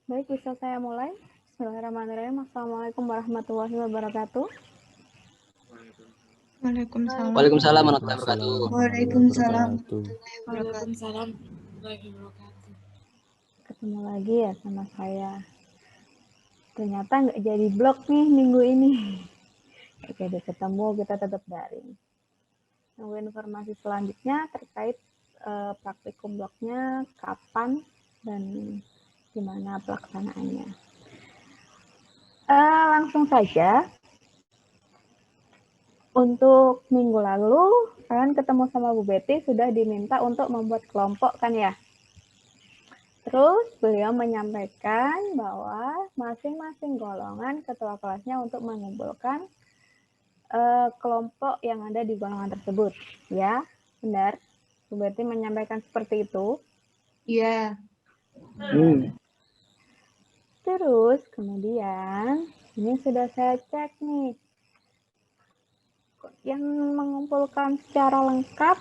Baik, bisa saya mulai? Bismillahirrahmanirrahim. Assalamualaikum warahmatullahi wabarakatuh. Waalaikumsalam. Waalaikumsalam warahmatullahi wabarakatuh. Waalaikumsalam warahmatullahi wabarakatuh. Waalaikumsalam warahmatullahi wabarakatuh. Ketemu lagi ya sama saya. Ternyata nggak jadi blog nih minggu ini. Nggak jadi ketemu, kita tetap daring. Nunggu informasi selanjutnya terkait praktikum blognya, kapan, dan gimana pelaksanaannya. Langsung saja. Untuk minggu lalu, kalian ketemu sama Bu Betty sudah diminta untuk membuat kelompok kan ya? Terus beliau menyampaikan bahwa masing-masing golongan ketua kelasnya untuk mengumpulkan kelompok yang ada di golongan tersebut. Ya, benar? Bu Betty menyampaikan seperti itu. Iya. Terus kemudian, ini sudah saya cek nih. Yang mengumpulkan secara lengkap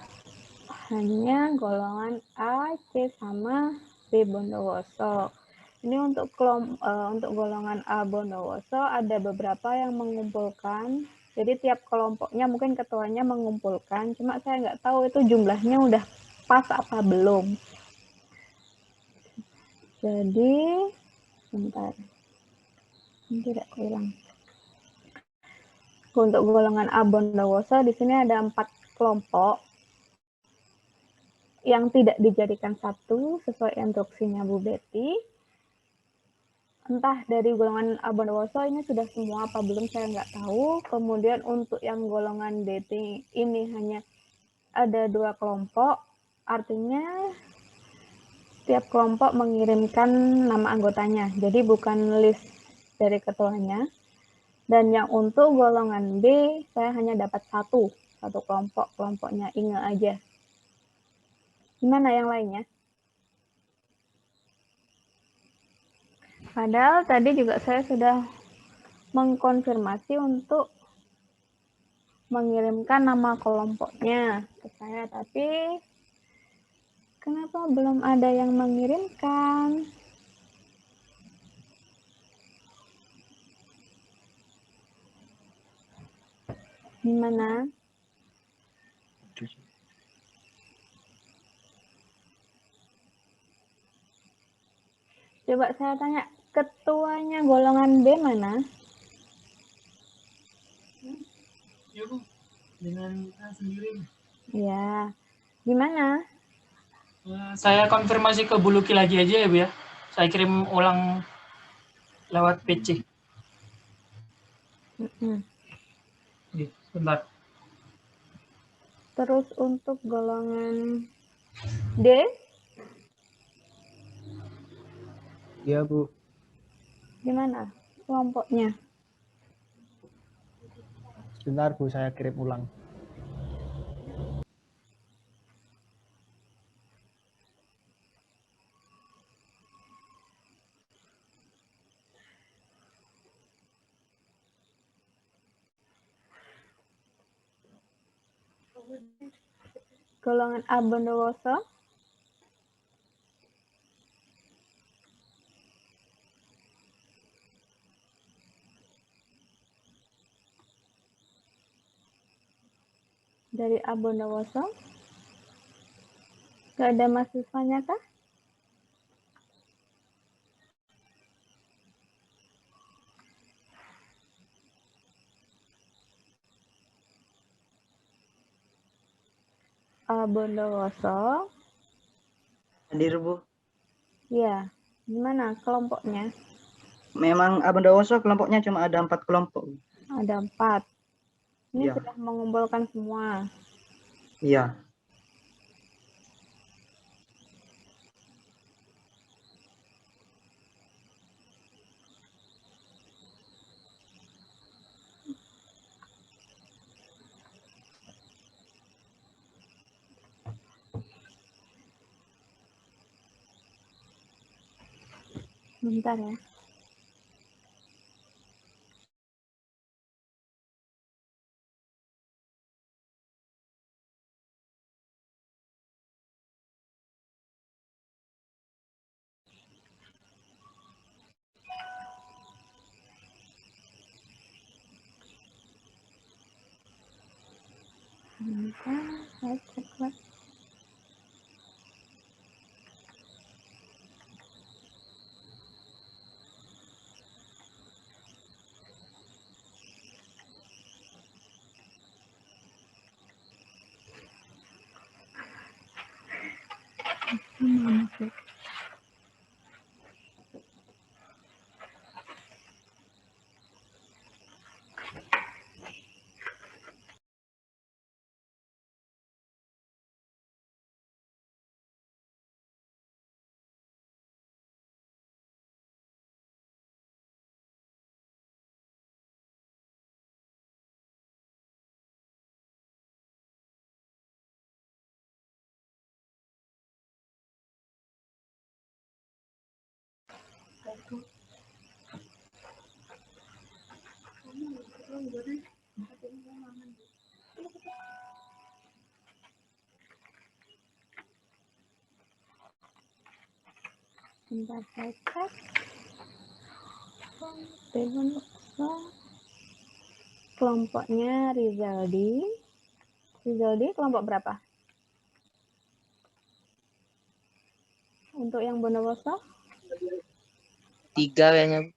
hanya golongan A, C, sama B Bondowoso. Ini untuk golongan A Bondowoso ada beberapa yang mengumpulkan. Jadi tiap kelompoknya mungkin ketuanya mengumpulkan. Cuma saya nggak tahu itu jumlahnya udah pas apa belum. Jadi, bentar. Ini tidak hilang. Untuk golongan A Bondowoso di sini ada 4 kelompok yang tidak dijadikan satu sesuai instruksinya Bu Betty. Entah dari golongan A Bondowoso ini sudah semua apa belum saya nggak tahu. Kemudian untuk yang golongan DT ini hanya ada 2 kelompok, artinya setiap kelompok mengirimkan nama anggotanya. Jadi bukan list dari ketuanya. Dan yang untuk golongan B, saya hanya dapat satu kelompok, kelompoknya Inge aja. Gimana yang lainnya? Padahal tadi juga saya sudah mengkonfirmasi untuk mengirimkan nama kelompoknya ke saya, tapi kenapa belum ada yang mengirimkan? Gimana? Coba saya tanya, ketuanya golongan B mana? Ya Bu, dengan sendiri. Ya, gimana? Saya konfirmasi ke Bu Luki lagi aja ya Bu ya. Saya kirim ulang lewat PC. Bentar. Terus untuk golongan D? Iya Bu. Gimana kelompoknya? Sebentar Bu, saya kirim ulang. Golongan A Bondowoso? Dari A Bondowoso? Gak ada mahasiswanya kah? A Bondowoso? Hadir Bu. Ya, gimana kelompoknya? Memang Bondowoso kelompoknya cuma ada 4 kelompok. Ada 4. Ini Ya. sudah mengumpulkan semua. Iya. Bentar ya. Saya cek lagi. Sebentar saya cek. Kelompoknya Rizaldi. Rizaldi kelompok berapa? Untuk yang Bondowoso? 3 kayaknya.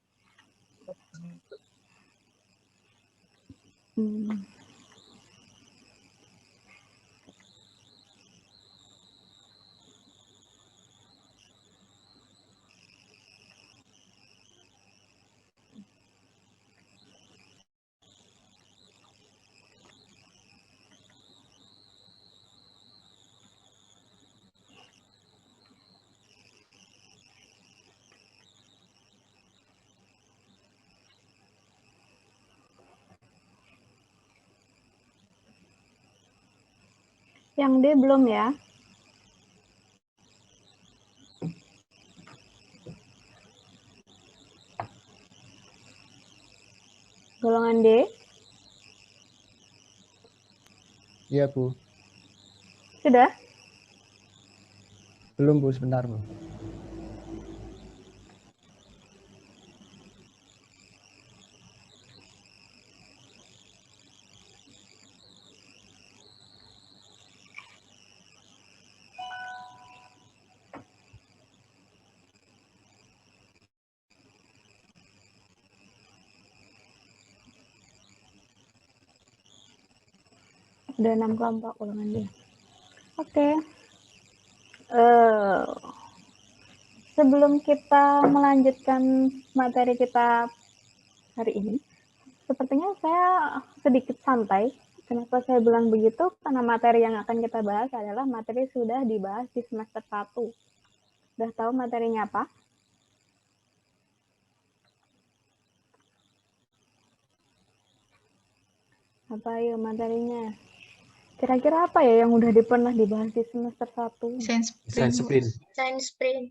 Yang D belum ya? Golongan D? Iya, Bu. Sudah? Belum, Bu. Sebentar, Bu. Ada 6 kelompok golongan D. Oke. Sebelum kita melanjutkan materi kita hari ini, sepertinya saya sedikit santai. Kenapa saya bilang begitu? Karena materi yang akan kita bahas adalah materi sudah dibahas di semester 1. Udah tahu materinya apa? Apa ya materinya? Kira-kira apa ya yang udah pernah dibahas di semester 1? Desain sprint.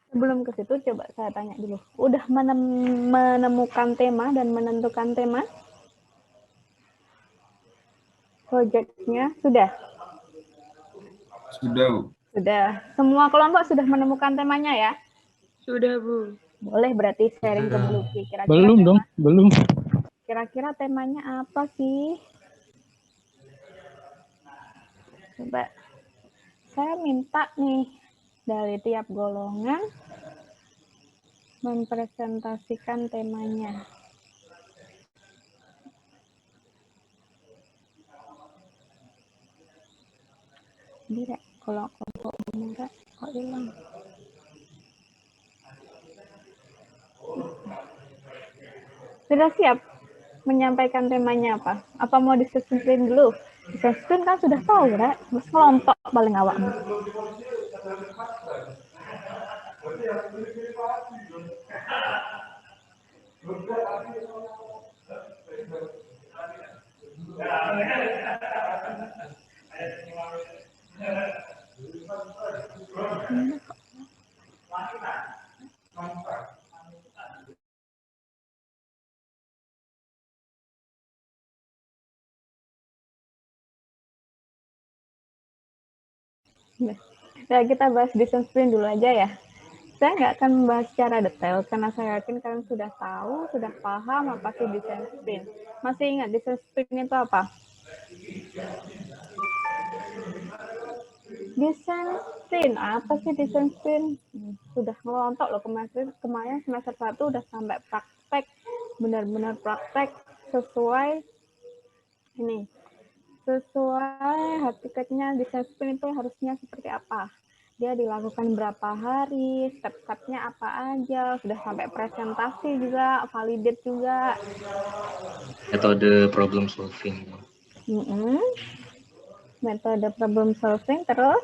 Sebelum ke situ coba saya tanya dulu. Udah menemukan tema dan menentukan tema? Project-nya sudah? Sudah, Bu. Sudah. Semua kelompok sudah menemukan temanya ya? Sudah, Bu. Boleh berarti sharing ke Bluki. Kira-kira Belum tema, dong, belum. Kira-kira temanya apa sih? Coba saya minta nih dari tiap golongan mempresentasikan temanya. Tidak, kalau kelompok Mura kok hilang? Sudah siap menyampaikan temanya apa? Apa mau disusun dulu? Disusun kan sudah tahu, Ra. Kelompok paling awakmu. Nah, kita bahas desain sprint dulu aja ya. Saya nggak akan membahas secara detail karena saya yakin kalian sudah tahu, sudah paham apa sih desain sprint. Masih ingat desain sprint itu apa? Desain sprint, apa sih desain sprint? Sudah ngelontok loh kemarin semester 1 udah sampai praktek, benar-benar praktek sesuai ini, sesuai hakikatnya desain sprint itu harusnya seperti apa. Dia dilakukan berapa hari, step-stepnya apa aja, sudah sampai presentasi juga, validate juga. Metode problem solving. Metode problem solving, terus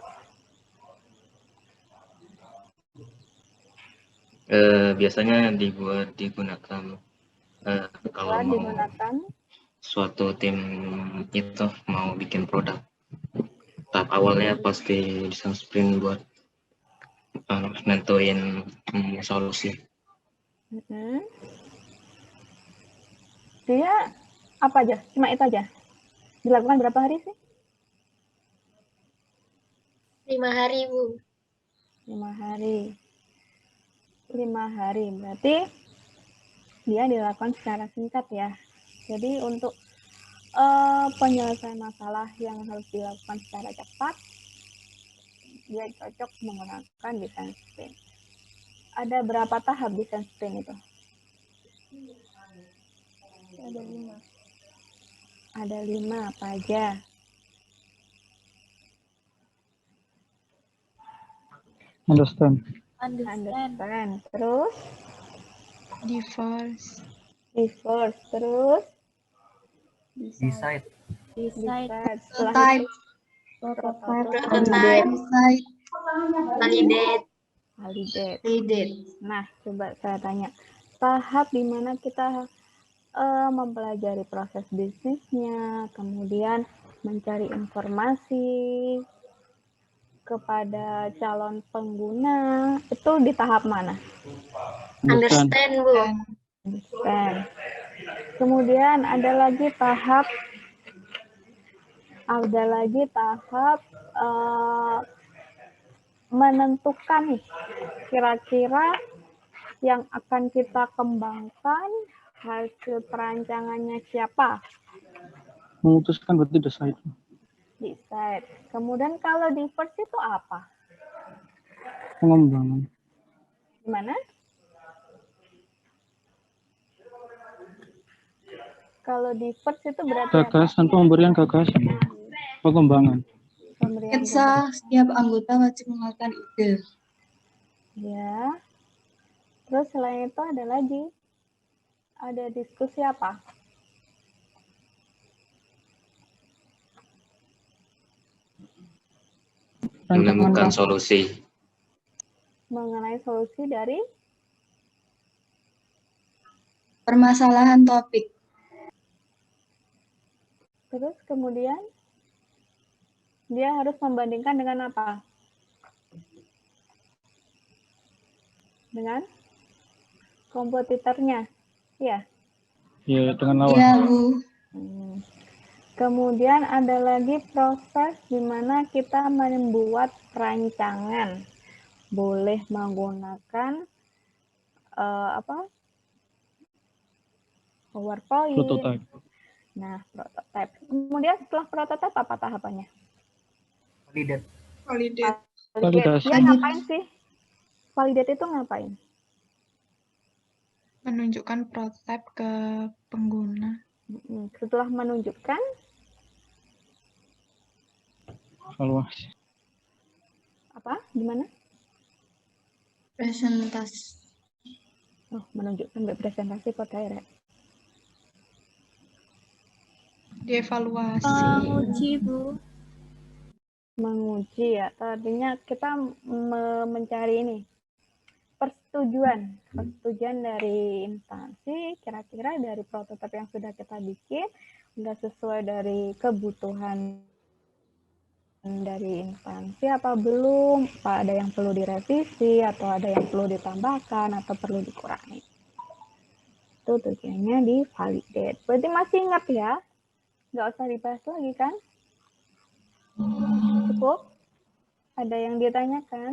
Biasanya digunakan kalau mau digunakan suatu tim itu mau bikin produk. Tahap awalnya pasti desain sprint buat nentuin solusi. Dia apa aja? Cuma itu aja? Dilakukan berapa hari sih? 5 hari, Bu. 5 hari. 5 hari, berarti dia dilakukan secara singkat ya. Jadi untuk penyelesaian masalah yang harus dilakukan secara cepat, dia cocok menggunakan desain sprint. Ada berapa tahap desain sprint itu? Ada 5. Ada 5, apa aja? Understand. Terus? Diverse. Terus? Decide. Prototype. Validate. Nah, coba saya tanya. Tahap di mana kita mempelajari proses bisnisnya, kemudian mencari informasi kepada calon pengguna, itu di tahap mana? Understand, Bu. Understand. Kemudian ada lagi tahap menentukan nih, kira-kira yang akan kita kembangkan hasil perancangannya siapa? Memutuskan berarti decide. Decide. Kemudian kalau di first itu apa? Pengembangan. Gimana? Kalau di first itu berarti Gagasan, pemberian gagasan. Pengembangan. pemberian Setiap anggota wajib mengeluarkan ide. ya. Terus selain itu ada lagi, ada diskusi apa? Menemukan solusi. Mengenai solusi dari Permasalahan topik. terus kemudian dia harus membandingkan dengan apa? Dengan kompetitornya, ya. Ya, dengan lawan. Iya, Bu. Kemudian ada lagi proses di mana kita membuat rancangan. Boleh menggunakan PowerPoint. Prototype. Nah, prototype. Kemudian setelah prototype apa tahapannya? Validate. Validasi. Dia ngapain sih? Validate itu ngapain? Menunjukkan prototipe ke pengguna. Setelah menunjukkan, Evaluasi. apa? Gimana? Presentasi. Oh, menunjukkan presentasi kok direct. Dievaluasi. Menguji, Bu. Menguji ya, artinya kita mencari ini persetujuan dari instansi, kira-kira dari prototipe yang sudah kita bikin sudah sesuai dari kebutuhan dari instansi apa belum, apa ada yang perlu direvisi atau ada yang perlu ditambahkan atau perlu dikurangi. Itu tujuannya di validate. Berarti masih ingat ya? Nggak usah dibahas lagi kan? Cukup? Ada yang ditanyakan?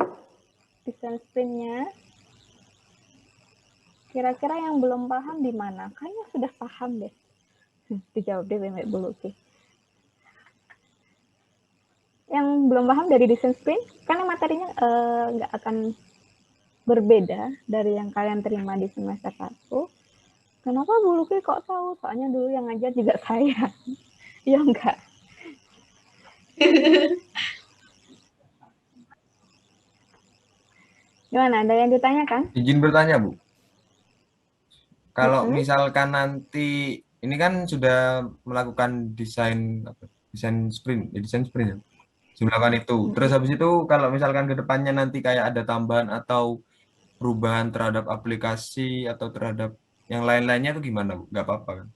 Desain sprint-nya? Kira-kira yang belum paham di mana? Kayaknya sudah paham deh. Dijawab deh Mbak Buluki. yang belum paham dari desain sprint, karena materinya nggak akan berbeda dari yang kalian terima di semester 1. Kenapa Bu Luki kok tahu? Soalnya dulu yang ngajar juga saya. Ya enggak. Gimana? Ada yang ditanyakan? Izin bertanya, Bu. Kalau misalkan nanti ini kan sudah melakukan desain sprint, desain sprint ya. Melakukan itu. Terus habis itu kalau misalkan ke depannya nanti kayak ada tambahan atau perubahan terhadap aplikasi atau terhadap yang lain-lainnya itu gimana, Bu? Nggak apa-apa kan?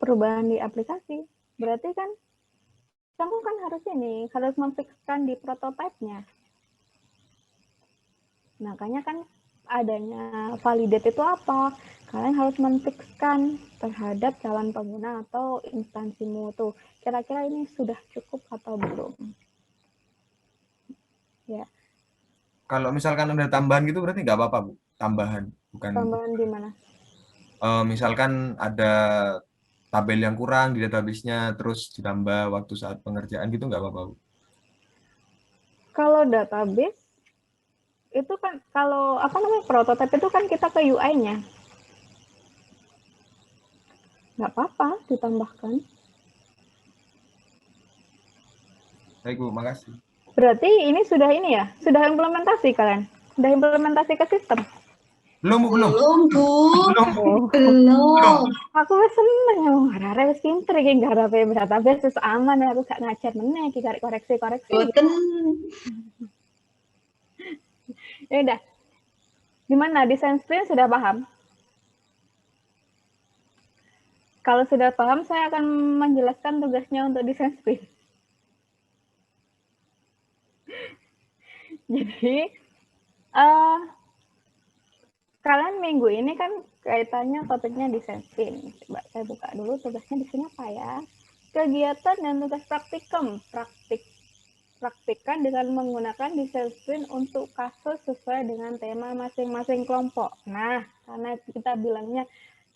Perubahan di aplikasi. Berarti kan kamu kan harus memfikskan di prototipenya. Makanya kan adanya validate itu apa? Kalian harus memfikskan terhadap calon pengguna atau instansimu tuh. Kira-kira ini sudah cukup atau belum? Ya. Kalau misalkan ada tambahan gitu berarti nggak apa-apa, Bu? Tambahan, bukan. Tambahan di mana? Misalkan ada tabel yang kurang di database-nya, terus ditambah waktu saat pengerjaan gitu nggak apa-apa, Bu? Kalau database, itu kan, kalau prototipe itu kan kita ke UI-nya. Nggak apa-apa, ditambahkan. Baik, Bu, makasih. Berarti ini sudah sudah implementasi kalian? Sudah implementasi ke sistem? Belum, Bu, belum. Belum. Aku wis seneng ya, arek wis pinter iki garape database wis aman, aku gak ngajar meneh iki karek koreksi-koreksi. Boten. Ya udah. Gimana desain sprint sudah paham? Kalau sudah paham, saya akan menjelaskan tugasnya untuk desain sprint. Jadi, kalian minggu ini kan kaitannya topiknya desain sprint. Coba saya buka dulu tugasnya di sini apa ya. Kegiatan dan tugas praktikum. Praktikkan dengan menggunakan desain sprint untuk kasus sesuai dengan tema masing-masing kelompok. Nah, karena kita bilangnya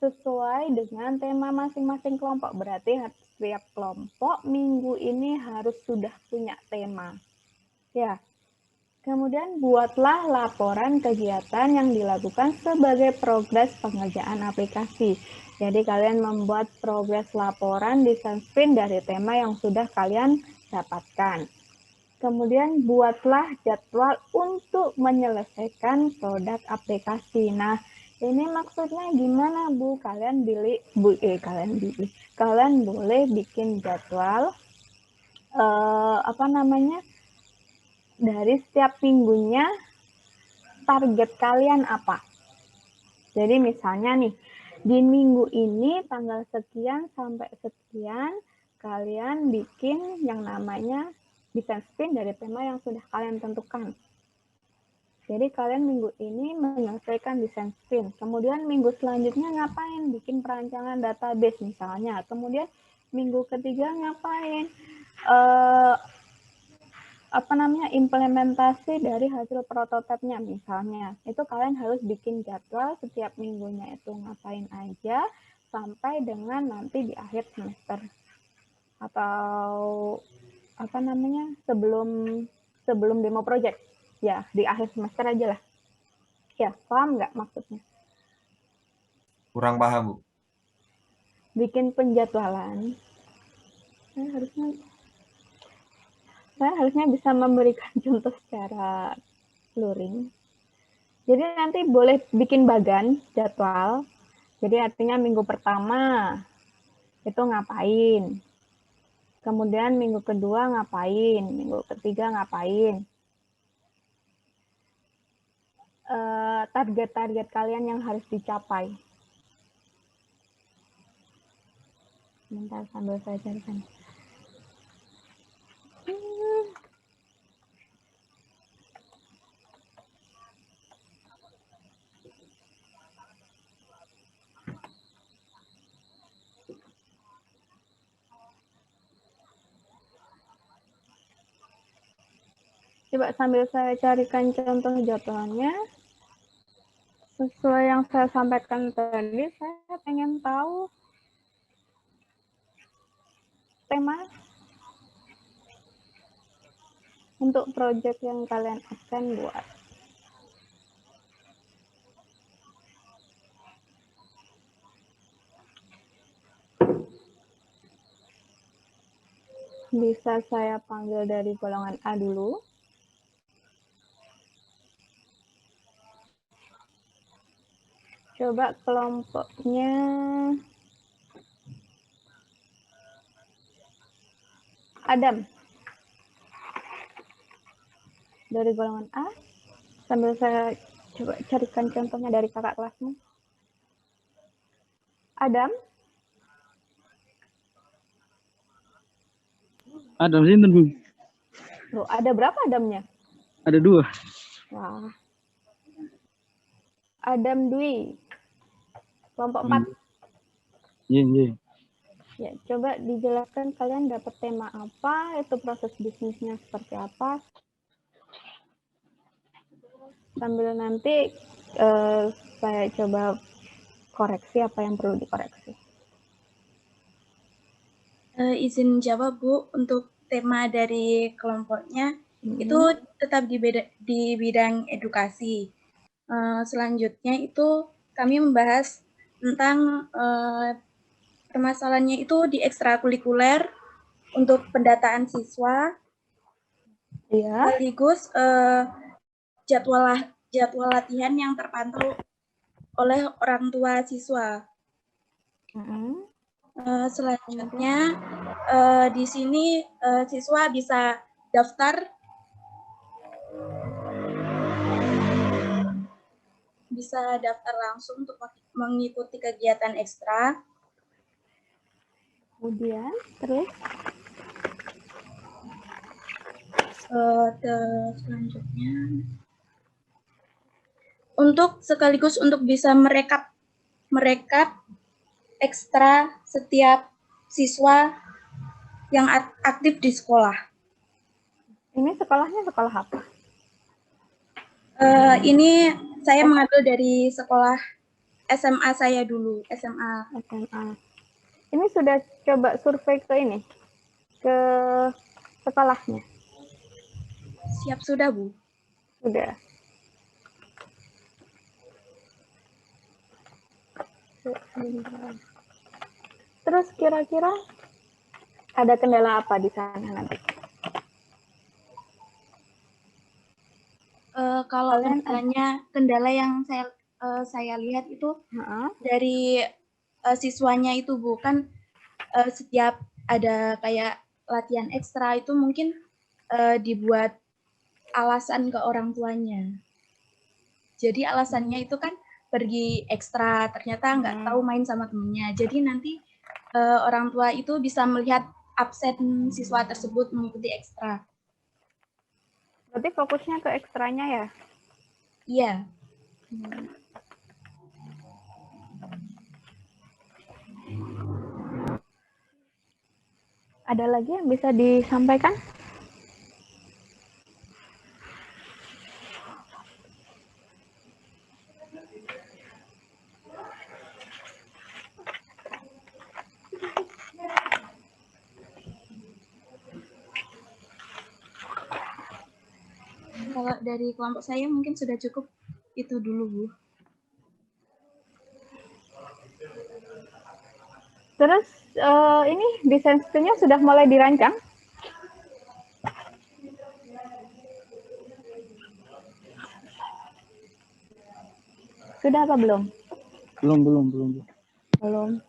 sesuai dengan tema masing-masing kelompok, berarti setiap kelompok minggu ini harus sudah punya tema. Ya. Kemudian buatlah laporan kegiatan yang dilakukan sebagai progres pengerjaan aplikasi. Jadi kalian membuat progres laporan desain sprint dari tema yang sudah kalian dapatkan. Kemudian buatlah jadwal untuk menyelesaikan produk aplikasi. Nah, ini maksudnya gimana, Bu? Kalian boleh bikin jadwal dari setiap minggunya target kalian apa. Jadi misalnya nih, di minggu ini tanggal sekian sampai sekian kalian bikin yang namanya desain sprint dari tema yang sudah kalian tentukan. Jadi kalian minggu ini menyelesaikan desain sprint. Kemudian minggu selanjutnya ngapain? Bikin perancangan database misalnya. Kemudian minggu ketiga ngapain? Implementasi dari hasil prototipenya misalnya. Itu kalian harus bikin jadwal setiap minggunya itu ngapain aja sampai dengan nanti di akhir semester. Atau sebelum demo project. Ya, di akhir semester aja lah. Ya, paham nggak maksudnya? Kurang paham, Bu. Bikin penjadwalan. Saya harusnya bisa memberikan contoh secara luring. Jadi nanti boleh bikin bagan jadwal. Jadi artinya minggu pertama itu ngapain. Kemudian minggu kedua ngapain. Minggu ketiga ngapain. Target-target kalian yang harus dicapai. Bentar sambil saya carikan. Coba sambil saya carikan contoh jadwalnya. Sesuai yang saya sampaikan tadi, saya pengen tahu tema Untuk project yang kalian absen buat. Bisa saya panggil dari golongan A dulu. Coba kelompoknya Adam. Dari golongan A. Sambil saya coba carikan contohnya dari kakak kelasmu. Adam. Adam sinten, Bu? Loh, ada berapa Adamnya? Ada 2. Wah. Adam Dwi. Kelompok 4. Iya. Ya, coba dijelaskan kalian dapat tema apa, itu proses bisnisnya seperti apa. Sambil nanti saya coba koreksi apa yang perlu dikoreksi. Izin jawab, Bu, untuk tema dari kelompoknya itu tetap di bidang edukasi. Selanjutnya itu kami membahas tentang permasalahannya itu di ekstrakurikuler untuk pendataan siswa, sekaligus jadwal latihan yang terpantau oleh orang tua siswa. Selanjutnya di sini siswa bisa daftar langsung untuk mengikuti kegiatan ekstra. Kemudian terus selanjutnya sekaligus untuk bisa merekap ekstra setiap siswa yang aktif di sekolah. Ini sekolahnya sekolah apa? Ini saya mengambil dari sekolah SMA saya dulu, SMA. Ini sudah coba survei ke ini, ke sekolahnya? Siap sudah, Bu. Sudah. Terus kira-kira ada kendala apa di sana nanti? Kalau kendala yang saya lihat itu dari siswanya itu, bukan setiap ada kayak latihan ekstra itu mungkin dibuat alasan ke orang tuanya. Jadi alasannya itu kan pergi ekstra, ternyata nggak tahu main sama temennya. Jadi nanti orang tua itu bisa melihat absen siswa tersebut mengikuti ekstra. Berarti fokusnya ke ekstranya ya? Iya. Ada lagi yang bisa disampaikan? Kalau dari kelompok saya mungkin sudah cukup itu dulu, Bu. Terus ini desain sprintnya sudah mulai dirancang? Sudah apa belum? Belum. Belum.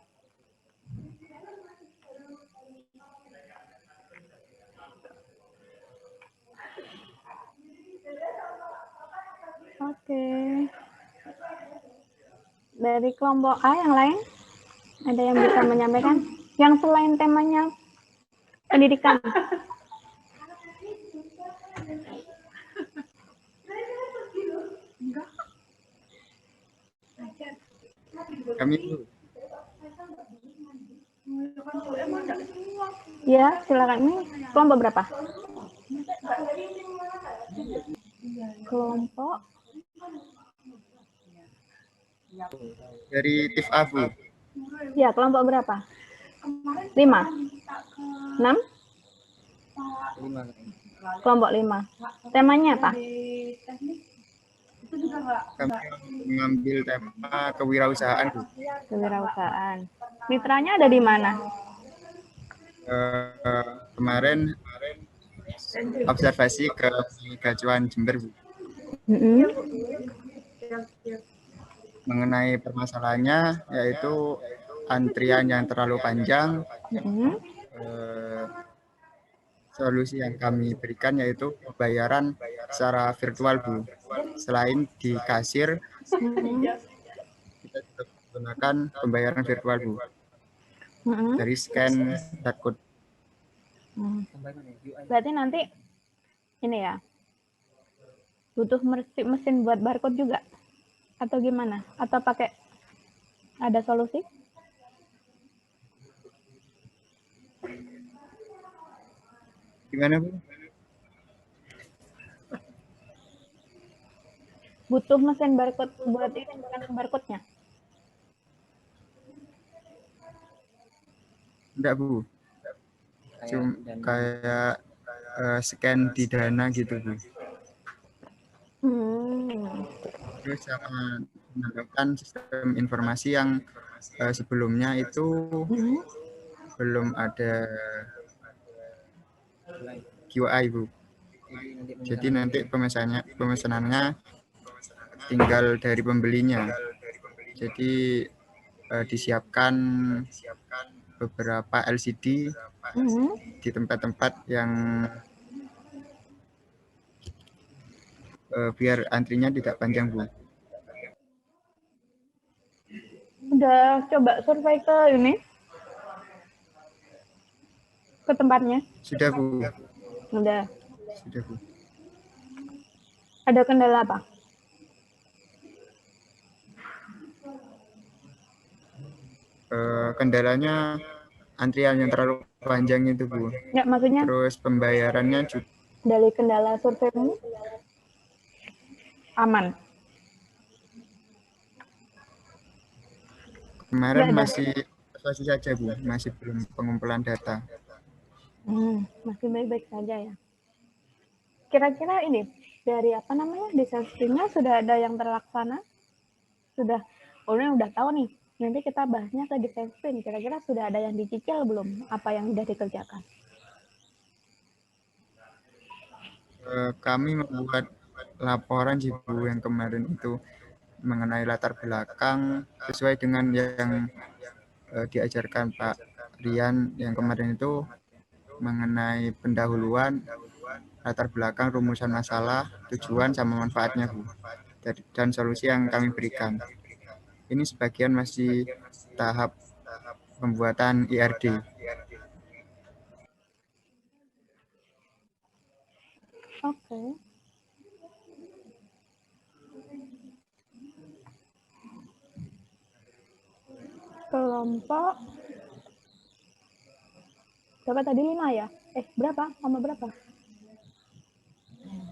Oke. Dari kelompok A yang lain, ada yang bisa menyampaikan? Yang selain temanya pendidikan. Kami Ya, silakan. Ini kelompok berapa? Kelompok dari TIF Abu. Ya, kelompok berapa? 5? 6? 5. Kelompok 5. Temanya apa? Kami mengambil tema kewirausahaan, Bu. Kewirausahaan. Mitranya ada di mana? Kemarin observasi ke Gacuan Jember, Bu. Mengenai permasalahannya yaitu antrian yang terlalu panjang. Solusi yang kami berikan yaitu pembayaran secara virtual, Bu. Selain di kasir, kita juga menggunakan pembayaran virtual, Bu. Dari scan barcode. Berarti nanti ini ya, butuh mesin buat barcode juga? Atau gimana? Atau pakai ada solusi? Gimana, Bu? Butuh mesin barcode buat ini bukan barcode-nya? Enggak, Bu. Cuma kayak scan di Dana gitu, Bu. Terus sama menambahkan sistem informasi yang sebelumnya itu belum ada QI, Bu. Jadi nanti pemesanannya tinggal dari pembelinya. Jadi disiapkan beberapa LCD di tempat-tempat yang biar antrinya tidak panjang, Bu. Udah coba survei ke ini? Ke tempatnya? Sudah, Bu. Udah. Sudah, Bu. Ada kendala apa? Kendalanya antrian yang terlalu panjang itu, Bu. Ya, maksudnya? Terus pembayarannya juga. Dari kendala surveimu? Aman? Kemarin masih saja, Bu. Masih belum pengumpulan data. Masih baik-baik saja ya. Kira-kira ini, dari apa namanya, desain sprintnya sudah ada yang terlaksana? Sudah, ini udah tahu nih. Nanti kita bahasnya ke desain sprint. Kira-kira sudah ada yang dicicil belum? Apa yang sudah dikerjakan? Kami membuat laporan, Bu, yang kemarin itu mengenai latar belakang sesuai dengan yang diajarkan Pak Rian yang kemarin itu mengenai pendahuluan, latar belakang, rumusan masalah, tujuan, sama manfaatnya, Bu. Dan solusi yang kami berikan. Ini sebagian masih tahap pembuatan IRD. Oke. Kelompok berapa tadi? 5 ya? Berapa? Sama berapa?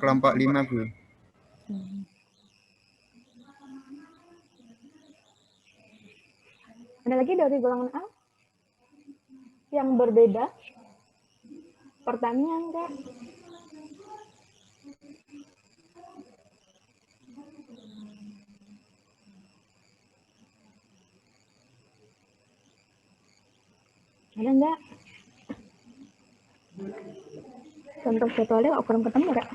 Kelompok 5, Bu. Ada lagi dari golongan A yang berbeda? Pertanyaan enggak? Ada enggak? Contoh jadwalnya kok kurang ketemu enggak?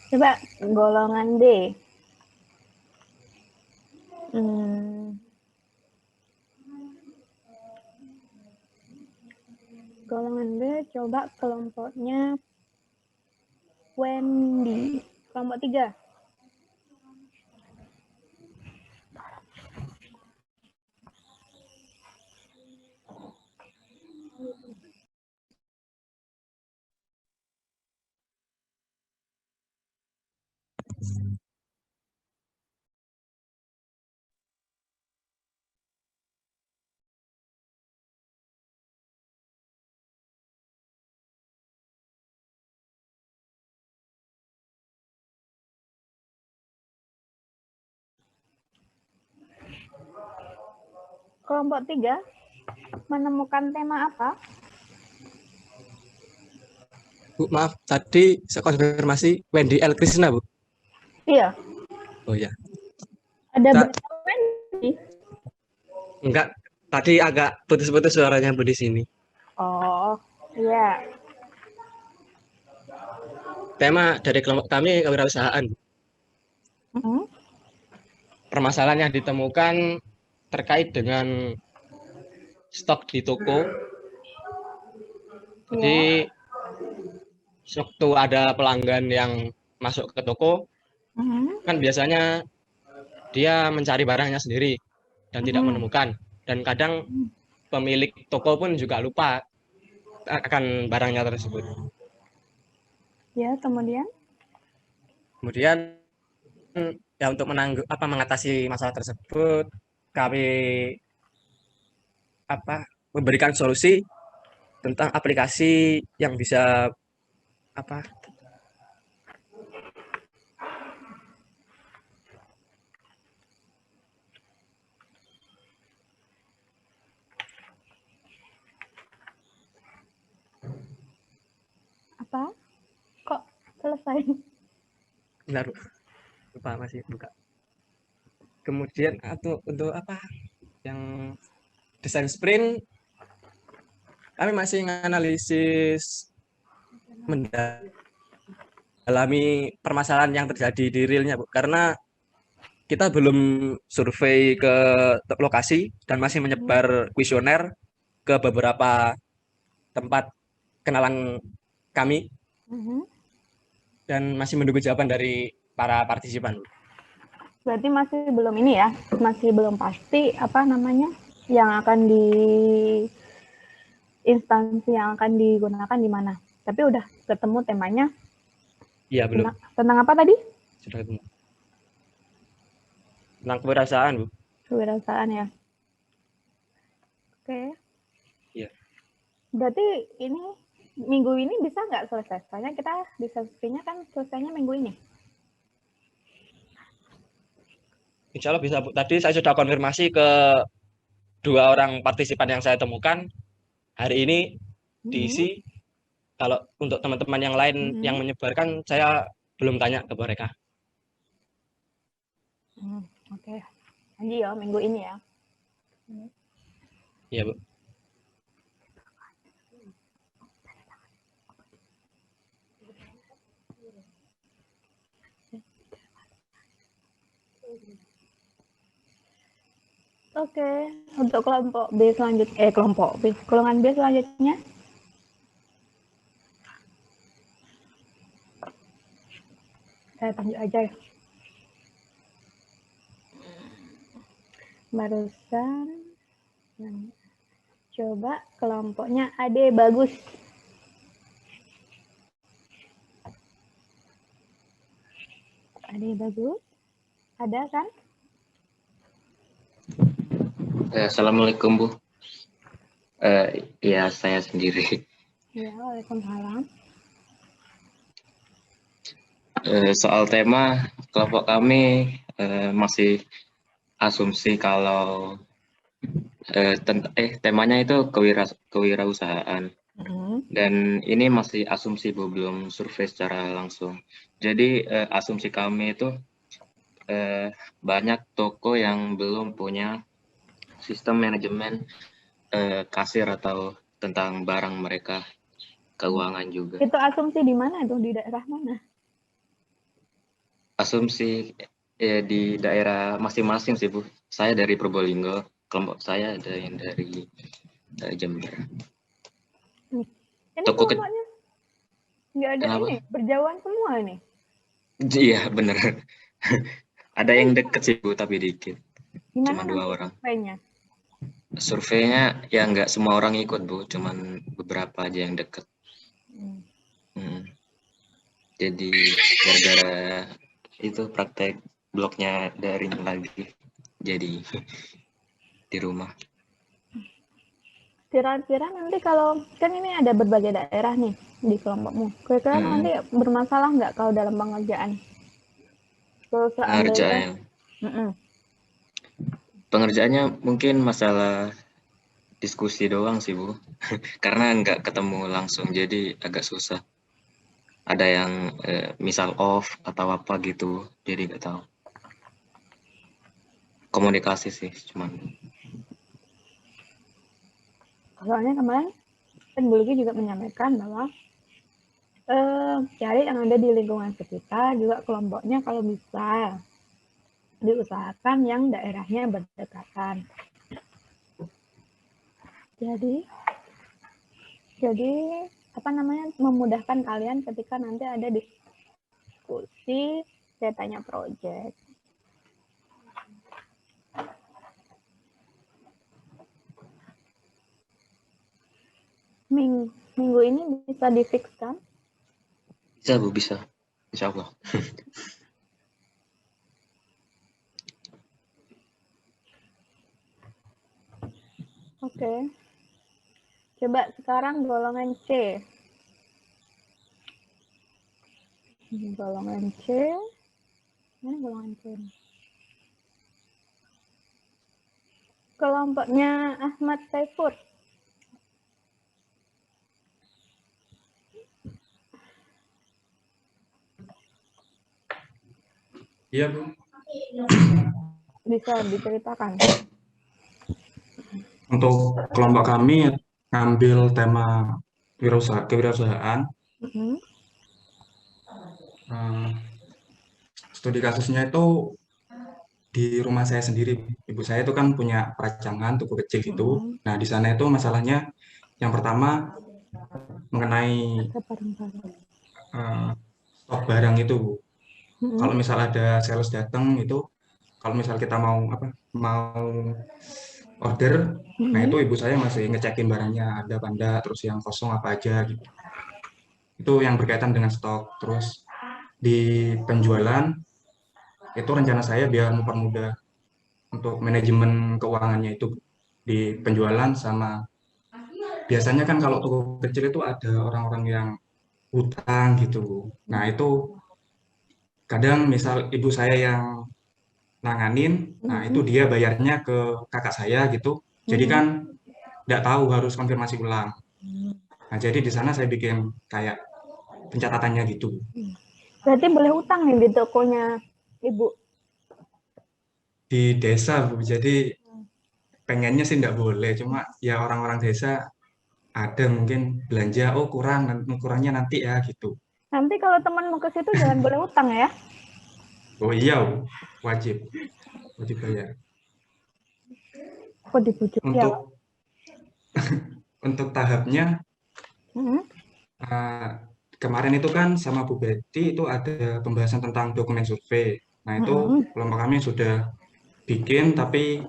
Coba golongan D. Golongan D, coba kelompoknya Wendy. Kelompok 3. Kelompok 3 menemukan tema apa? Bu, maaf, tadi saya konfirmasi Wendy L. Krishna, Bu. Iya. Oh ya. Ada berapa Wendy? Enggak, tadi agak putus-putus suaranya Bu di sini. Oh, iya. Tema dari kelompok kami kewirausahaan. Permasalahan yang ditemukan terkait dengan stok di toko. Jadi waktu ada pelanggan yang masuk ke toko, kan biasanya dia mencari barangnya sendiri dan tidak menemukan. Dan kadang pemilik toko pun juga lupa akan barangnya tersebut. Ya, kemudian ya untuk mengatasi masalah tersebut, kami memberikan solusi tentang aplikasi yang bisa apa? Kok selesai? Bentar, lupa masih buka. Kemudian untuk yang desain sprint, kami masih menganalisis mendalami permasalahan yang terjadi di realnya, Bu. Karena kita belum survei ke lokasi dan masih menyebar kuesioner ke beberapa tempat kenalan kami dan masih menunggu jawaban dari para partisipan. Berarti masih belum ini ya, masih belum pasti yang akan instansi yang akan digunakan di mana. Tapi udah ketemu temanya. Iya, belum. Tentang apa tadi? Sudah ketemu. Tentang kewirausahaan, Bu. Kewirausahaan ya. Oke. Iya. Berarti ini minggu ini bisa nggak selesai? Soalnya kita diskusinya kan selesainya minggu ini. Insya Allah bisa, Bu. Tadi saya sudah konfirmasi ke 2 orang partisipan yang saya temukan. Hari ini diisi. Kalau untuk teman-teman yang lain yang menyebarkan, saya belum tanya ke mereka. Oke. Lanjut ya, minggu ini ya. Iya, Bu. Oke, untuk kelompok B selanjutnya, golongan B selanjutnya. Saya tunjuk aja ya. Barusan, coba kelompoknya AD bagus. AD bagus, ada kan? Assalamualaikum, Bu. Ya, saya sendiri. Ya, waalaikumsalam. Soal tema, kelompok kami masih asumsi kalau temanya itu kewirausahaan. Dan ini masih asumsi, Bu, belum survei secara langsung. Jadi asumsi kami itu banyak toko yang belum punya sistem manajemen kasir atau tentang barang mereka, keuangan juga. Itu asumsi di mana tuh, di daerah mana? Asumsi di daerah masing-masing sih, Bu. Saya dari Probolinggo, kelompok saya ada yang dari Jember. Ini Toko kelompoknya nggak ada Kenapa? ini, berjauhan semua ini. Iya, bener. Ada yang deket sih, Bu, tapi dikit. Gimana Cuma 2 orang. surveinya? Surveinya ya nggak semua orang ikut, Bu, cuman beberapa aja yang deket. Jadi gara-gara itu praktek blognya daring lagi, jadi di rumah. Kira-kira nanti kalau kan ini ada berbagai daerah nih di kelompokmu, kira-kira nanti bermasalah nggak kalau dalam pengerjaan? Kalau seandainya, Pengerjaannya mungkin masalah diskusi doang sih, Bu. Karena nggak ketemu langsung, jadi agak susah. Ada yang misal off atau apa gitu, jadi nggak tahu. Komunikasi sih, cuman. Soalnya kemarin kan Bu Luki juga menyampaikan bahwa cari yang ada di lingkungan sekitar, juga kelompoknya kalau bisa diusahakan yang daerahnya berdekatan. Jadi apa namanya, memudahkan kalian ketika nanti ada diskusi, saya tanya project. Minggu ini bisa di-fix kan? Bisa, Bu, bisa. Insya Allah. Oke. Coba sekarang golongan C. Golongan C. Mana golongan C? Kelompoknya Ahmad Saifur. Iya, Bu. Bisa diceritakan. Untuk kelompok kami ngambil tema kewirausahaan. Studi kasusnya itu di rumah saya sendiri. Ibu saya itu kan punya peracangan toko kecil gitu. Nah, di sana itu masalahnya yang pertama mengenai stok barang itu, Bu. Kalau misal ada sales datang itu, kalau misal kita mau order, nah itu ibu saya masih ngecekin barangnya ada apa enggak, terus yang kosong apa aja gitu. Itu yang berkaitan dengan stok. Terus di penjualan itu rencana saya biar mempermudah untuk manajemen keuangannya itu di penjualan. Sama biasanya kan kalau toko kecil itu ada orang-orang yang hutang gitu. Nah itu kadang misal ibu saya yang nanganin, nah itu dia bayarnya ke kakak saya gitu. Jadi kan nggak tahu, harus konfirmasi ulang. Nah jadi di sana saya bikin kayak pencatatannya gitu. Berarti boleh utang nih di tokonya Ibu? Di desa, Bu, jadi pengennya sih nggak boleh, cuma ya orang-orang desa ada mungkin belanja, oh kurangnya nanti ya gitu. Nanti kalau temanmu ke situ jangan boleh utang ya? Oh iya, Bu. wajib bayar. Kok dibujuk ya? Untuk tahapnya, kemarin itu kan sama Bu Betty itu ada pembahasan tentang dokumen survei. Nah itu kelompok kami sudah bikin, tapi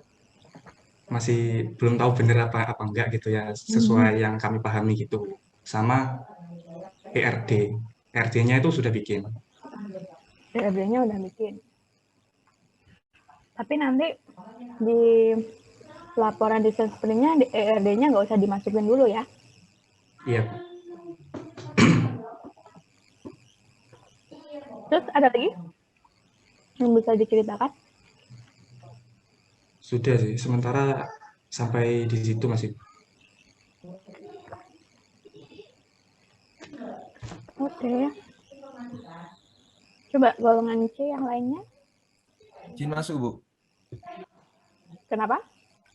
masih belum tahu bener apa enggak gitu ya, sesuai yang kami pahami gitu. Sama ERD-nya itu sudah bikin. ERD-nya udah bikin. Tapi nanti di laporan desain sprintnya di ERD-nya nggak usah dimasukin dulu ya? Iya. Terus ada lagi yang bisa diceritakan? Sudah sih, sementara sampai di situ masih. Oke. Coba golongan C yang lainnya. Izin masuk, Bu. Kenapa?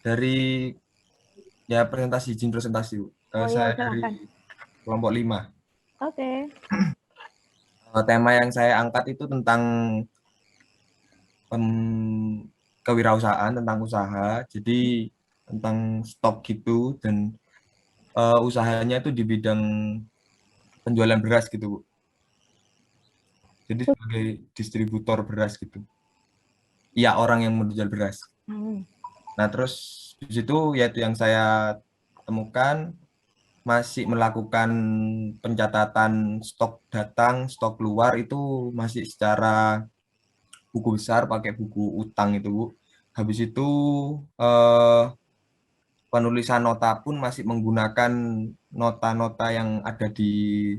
Dari izin presentasi, Bu. Saya dari kelompok 5. Oke. Tema yang saya angkat itu tentang kewirausahaan, tentang usaha. Jadi tentang stok gitu, dan usahanya itu di bidang penjualan beras gitu, Bu. Jadi sebagai distributor beras gitu. Iya, orang yang menjual beras. Nah, terus di situ yaitu yang saya temukan masih melakukan pencatatan stok datang, stok keluar itu masih secara buku besar, pakai buku utang itu, Bu. Habis itu penulisan nota pun masih menggunakan nota-nota yang ada di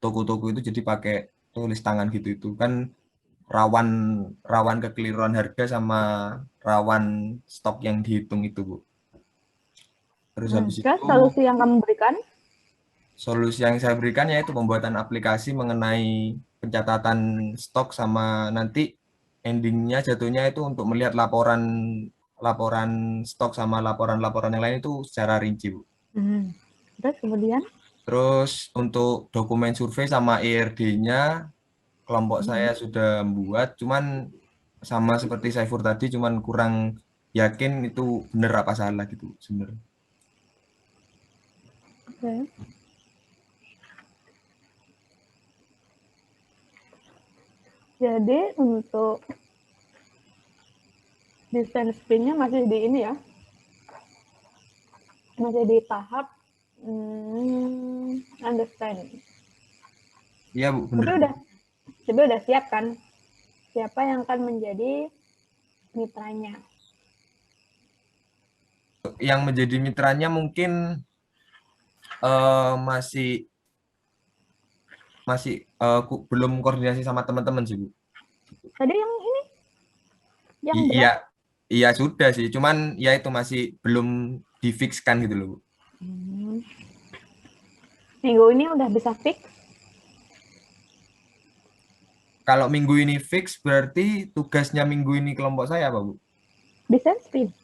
toko-toko itu, jadi pakai tulis tangan gitu. Itu kan rawan kekeliruan harga sama rawan stok yang dihitung itu, Bu. Terus habis Terus itu solusi yang kamu berikan? solusi yang saya berikan yaitu pembuatan aplikasi mengenai pencatatan stok sama nanti endingnya jatuhnya itu untuk melihat laporan stok sama laporan-laporan yang lain itu secara rinci, Bu. Terus kemudian? Terus untuk dokumen survei sama ERD-nya kelompok saya sudah membuat, cuman sama seperti Saifur tadi, cuman kurang yakin itu benar apa salah gitu sebenarnya. Oke. Jadi untuk desain sprintnya masih di ini ya, masih di tahap understand. Iya, Bu, benar. Tapi udah siap kan? Siapa yang akan menjadi mitranya? Yang menjadi mitranya mungkin masih belum koordinasi sama teman-teman sih, Bu. Tadi yang ini? Yang Iya sudah sih, cuman ya itu masih belum difikskan gitu loh, Bu. Minggu ini udah bisa fix? Kalau minggu ini fix, berarti tugasnya minggu ini kelompok saya apa, Bu? Desain sprint.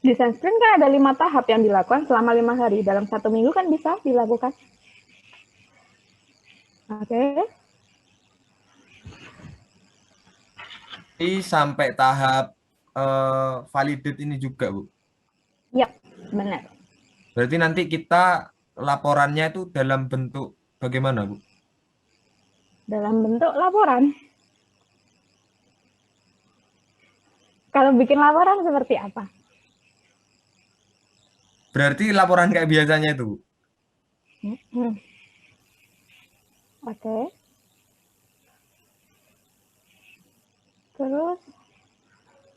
Desain sprint kan ada 5 tahap yang dilakukan selama 5 hari. Dalam 1 minggu kan bisa dilakukan. Oke. Sampai tahap validate ini juga, Bu? Iya, benar. Berarti nanti kita laporannya itu dalam bentuk bagaimana, Bu? Dalam bentuk laporan. Kalau bikin laporan seperti apa? Berarti laporan kayak biasanya itu, Bu? Oke. Terus,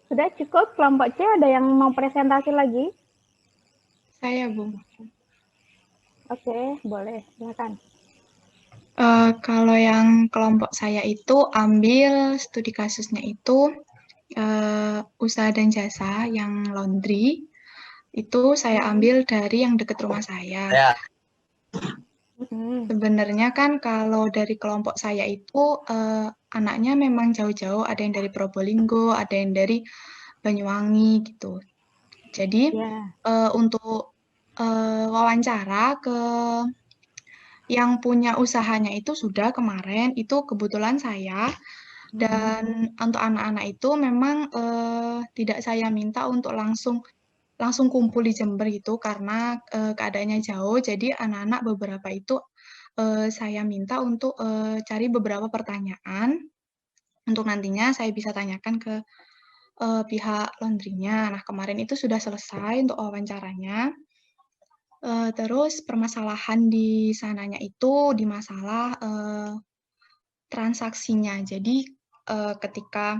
sudah cukup kelompok C, ada yang mau presentasi lagi? Saya, Bu. Oke, boleh, silakan. Kalau yang kelompok saya itu ambil studi kasusnya itu usaha dan jasa yang laundry. Itu saya ambil dari yang dekat rumah saya. Sebenarnya kan kalau dari kelompok saya itu anaknya memang jauh-jauh, ada yang dari Probolinggo, ada yang dari Banyuwangi gitu. Jadi untuk wawancara ke yang punya usahanya itu sudah kemarin, itu kebetulan saya, dan untuk anak-anak itu memang tidak saya minta untuk langsung kumpul di Jember gitu karena keadaannya jauh, jadi anak-anak beberapa itu saya minta untuk cari beberapa pertanyaan untuk nantinya saya bisa tanyakan ke pihak laundry-nya. Nah, kemarin itu sudah selesai untuk wawancaranya. Terus permasalahan di sananya itu di masalah transaksinya. Jadi ketika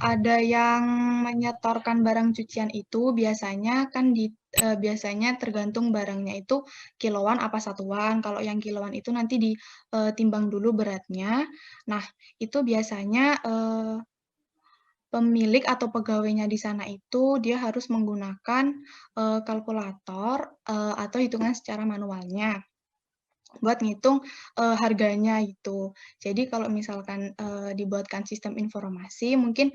ada yang menyetorkan barang cucian itu biasanya kan biasanya tergantung barangnya itu kiloan apa satuan. Kalau yang kiloan itu nanti ditimbang dulu beratnya. Nah, itu biasanya pemilik atau pegawainya di sana itu dia harus menggunakan kalkulator atau hitungan secara manualnya buat ngitung harganya gitu. Jadi kalau misalkan dibuatkan sistem informasi, mungkin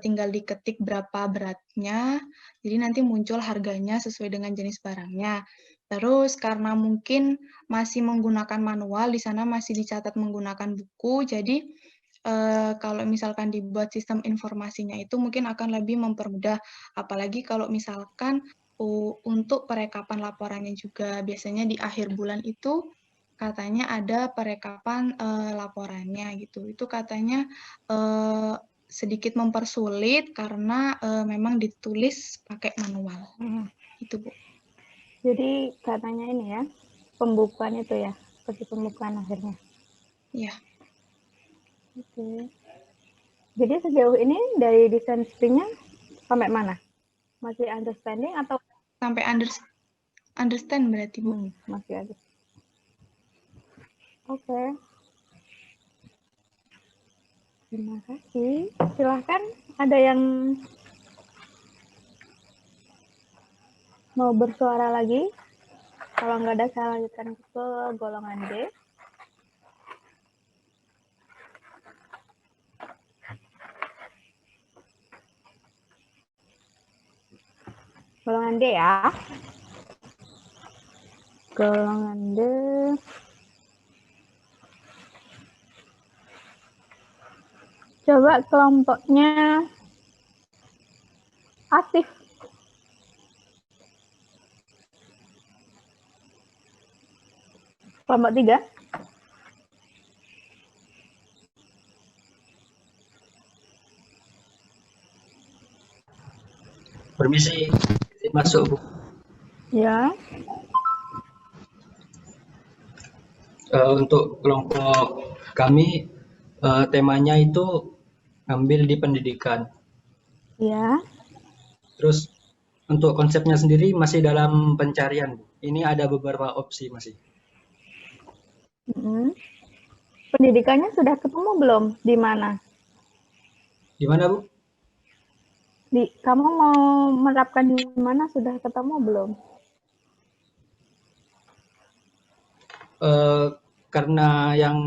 tinggal diketik berapa beratnya, jadi nanti muncul harganya sesuai dengan jenis barangnya. Terus karena mungkin masih menggunakan manual, di sana masih dicatat menggunakan buku, jadi kalau misalkan dibuat sistem informasinya itu mungkin akan lebih mempermudah, apalagi kalau misalkan untuk perekapan laporannya juga biasanya di akhir bulan itu katanya ada perekapan laporannya gitu. Itu katanya sedikit mempersulit karena memang ditulis pakai manual. Itu, Bu. Jadi katanya ini ya, pembukuan itu ya, seperti pembukuan akhirnya. Iya. Oke. Jadi sejauh ini dari desain sprintnya sampai mana? Masih understanding atau? Sampai understand berarti, Bu. Masih ada. Oke. Terima kasih. Silahkan, ada yang mau bersuara lagi? Kalau nggak ada, saya lanjutkan ke golongan D. Golongan D ya. Golongan D. Coba kelompoknya aktif. Kelompok 3. Permisi, masuk Bu. Ya. Untuk kelompok kami temanya itu ngambil di pendidikan. Ya. Terus untuk konsepnya sendiri masih dalam pencarian, Bu. Ini ada beberapa opsi masih. Pendidikannya sudah ketemu belum? Di mana? Di mana, Bu? Kamu mau menerapkan di mana? Sudah ketemu belum? Karena yang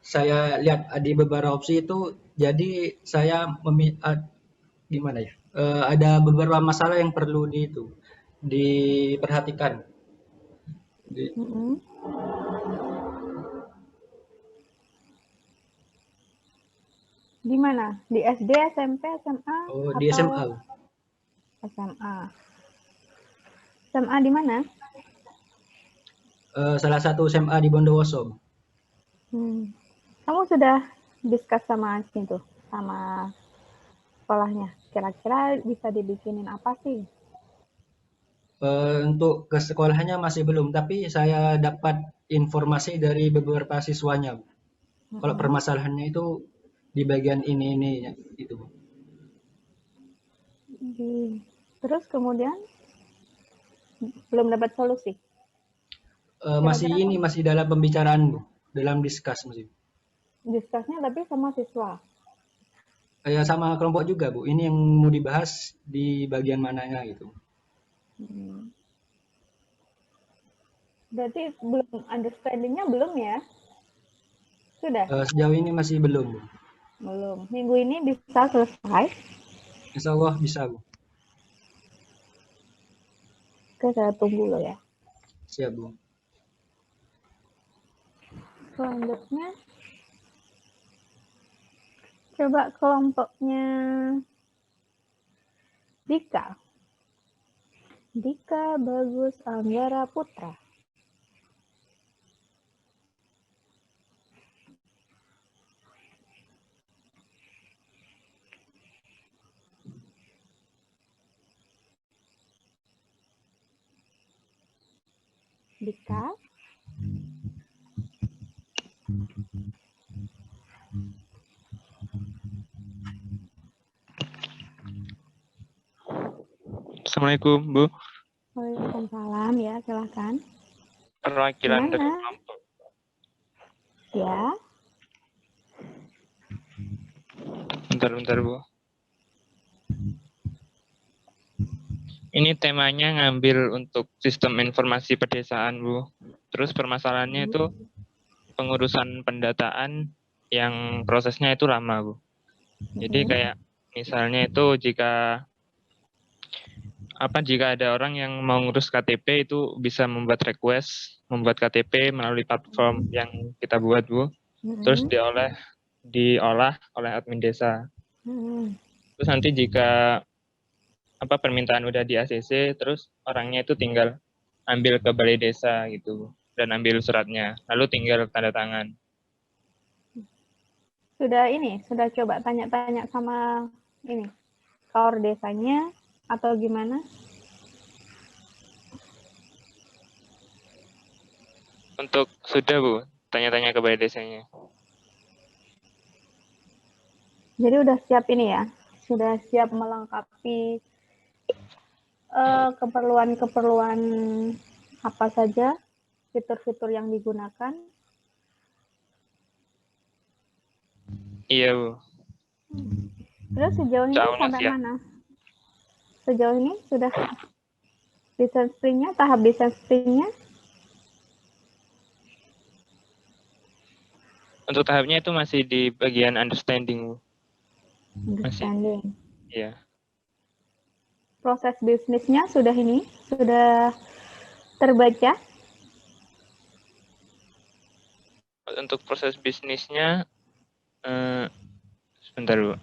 saya lihat di beberapa opsi itu, jadi saya gimana ya? Ada beberapa masalah yang perlu diperhatikan. Di mana? Di SD, SMP, SMA? Oh, di SMA. SMA. SMA di mana? Salah satu SMA di Bondowoso. Kamu sudah discuss sama itu, sama sekolahnya? Kira-kira bisa dibikinin apa sih? Untuk ke sekolahnya masih belum, tapi saya dapat informasi dari beberapa siswanya. Kalau permasalahannya itu di bagian ini itu. Terus kemudian belum dapat solusi? Masih dalam pembicaraan, Bu. Dalam discuss masih. Discussnya tapi sama siswa? Ya sama kelompok juga, Bu. Ini yang mau dibahas di bagian mananya gitu. Berarti belum, understanding-nya belum ya? Sudah? Sejauh ini masih belum, Bu. Belum. Minggu ini bisa selesai? Insya Allah bisa, Bu. Oke, saya tunggu loh ya. Siap, Bu. Selanjutnya, coba kelompoknya Dika. Dika Bagus Anggara Putra. Dika. Assalamualaikum, Bu. Waalaikumsalam, ya, silakan. Perwakilan dari kelompok. Ya. Bentar, Bu. Ini temanya ngambil untuk sistem informasi pedesaan, Bu. Terus permasalahannya itu pengurusan pendataan yang prosesnya itu lama, Bu. Jadi kayak misalnya itu jika ada orang yang mau ngurus KTP itu bisa membuat membuat KTP melalui platform yang kita buat, Bu. Terus diolah oleh admin desa. Terus nanti jika permintaan udah di ACC, terus orangnya itu tinggal ambil ke balai desa gitu dan ambil suratnya, lalu tinggal tanda tangan. Sudah coba tanya-tanya sama kaor desanya atau gimana? Sudah, Bu, tanya-tanya ke balai desanya. Jadi udah siap ya? Sudah siap melengkapi keperluan-keperluan apa saja, fitur-fitur yang digunakan? Iya, Bu. Terus sejauh ini Insya Allah sampai siap. mana? Sejauh ini sudah desain sprintnya, tahap desain sprintnya? Untuk tahapnya itu masih di bagian understanding, Bu. Masih. Understanding. Iya. Proses bisnisnya sudah terbaca? Untuk proses bisnisnya, sebentar, Bu.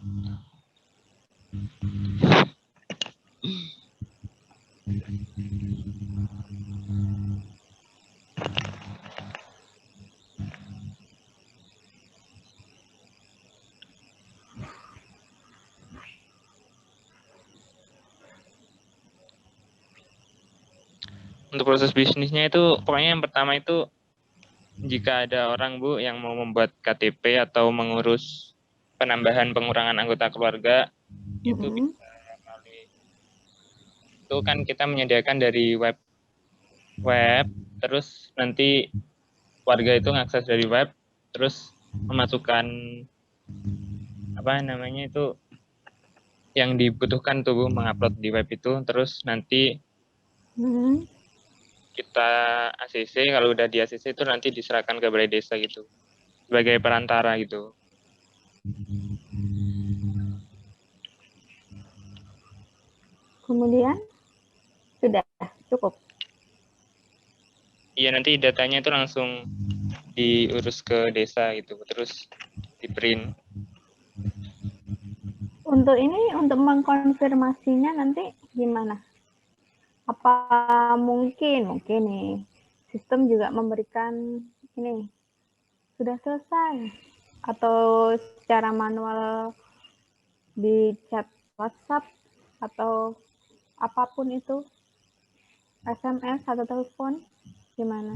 Untuk proses bisnisnya itu, pokoknya yang pertama itu, jika ada orang, Bu, yang mau membuat KTP atau mengurus penambahan pengurangan anggota keluarga, itu bisa melalui, itu kan kita menyediakan dari web, terus nanti warga itu mengakses dari web, terus memasukkan apa namanya itu yang dibutuhkan tuh, Bu, mengupload di web itu, terus nanti kita ACC, kalau udah di ACC itu nanti diserahkan ke balai desa gitu, sebagai perantara gitu. Kemudian sudah cukup. Iya, nanti datanya itu langsung diurus ke desa gitu, terus di print. Untuk mengkonfirmasinya nanti gimana? Apa mungkin nih sistem juga memberikan ini sudah selesai atau secara manual di chat WhatsApp atau apapun itu, SMS atau telepon, gimana?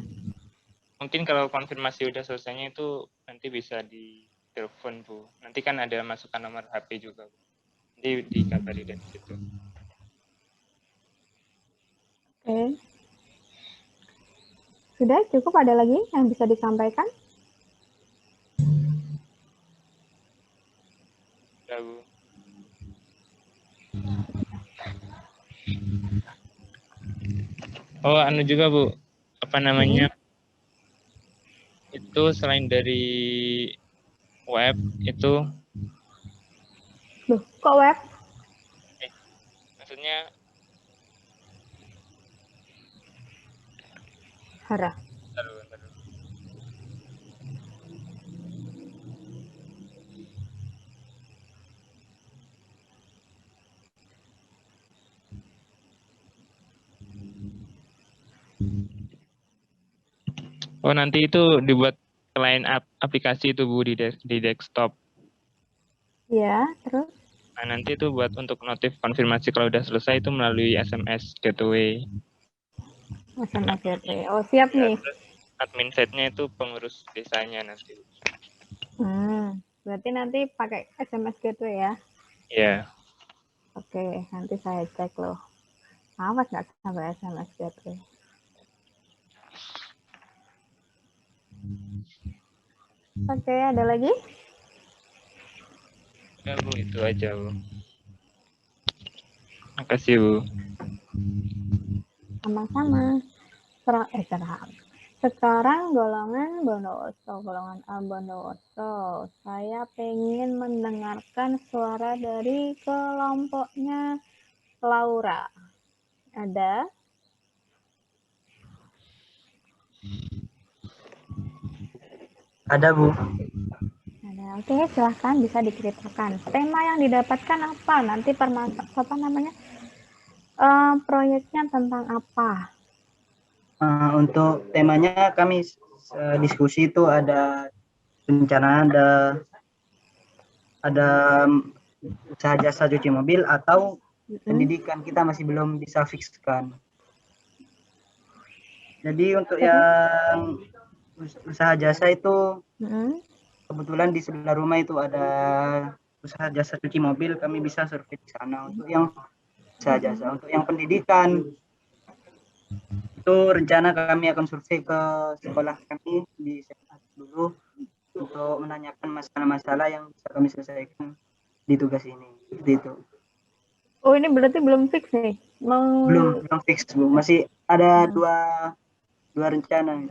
Mungkin kalau konfirmasi udah selesainya itu nanti bisa di telepon, Bu. Nanti kan ada masukan nomor HP juga, Bu. Nanti dikabari dari situ. Oke. Sudah cukup, ada lagi yang bisa disampaikan? Sudah, Bu. Oh, anu juga, Bu. Apa namanya? Itu selain dari web itu. Loh, kok web? Maksudnya Hara. Oh, nanti itu dibuat selain aplikasi itu, Bu, di desktop. Ya, terus? Nah, nanti itu buat untuk notif konfirmasi kalau udah selesai itu melalui SMS gateway. SMS gateway. Oh, siap nih. Admin site-nya itu pengurus desanya nanti. Berarti nanti pakai SMS gateway ya? Iya. Oke, nanti saya cek loh. Awas nggak sampai SMS gateway. Oke, ada lagi? Ya, Bu, itu aja, Bu. Makasih, Bu. Sama-sama. Sekarang golongan Bondowoso. Saya pengen mendengarkan suara dari kelompoknya Laura. Ada? Ada, Bu. Ada. Oke, silahkan bisa diceritakan. Tema yang didapatkan apa? Nanti proyeknya tentang apa? Untuk temanya kami diskusi itu ada rencana ada usaha jasa cuci mobil atau pendidikan, kita masih belum bisa fikskan. Jadi untuk yang usaha jasa itu kebetulan di sebelah rumah itu ada usaha jasa cuci mobil, kami bisa survei di sana untuk yang usaha jasa. Untuk yang pendidikan itu rencana kami akan survei ke sekolah kami di SMA dulu untuk menanyakan masalah-masalah yang bisa kami selesaikan di tugas ini. Seperti itu. Oh, ini berarti belum fix nih? Belum fix, Bu. Masih ada dua rencana.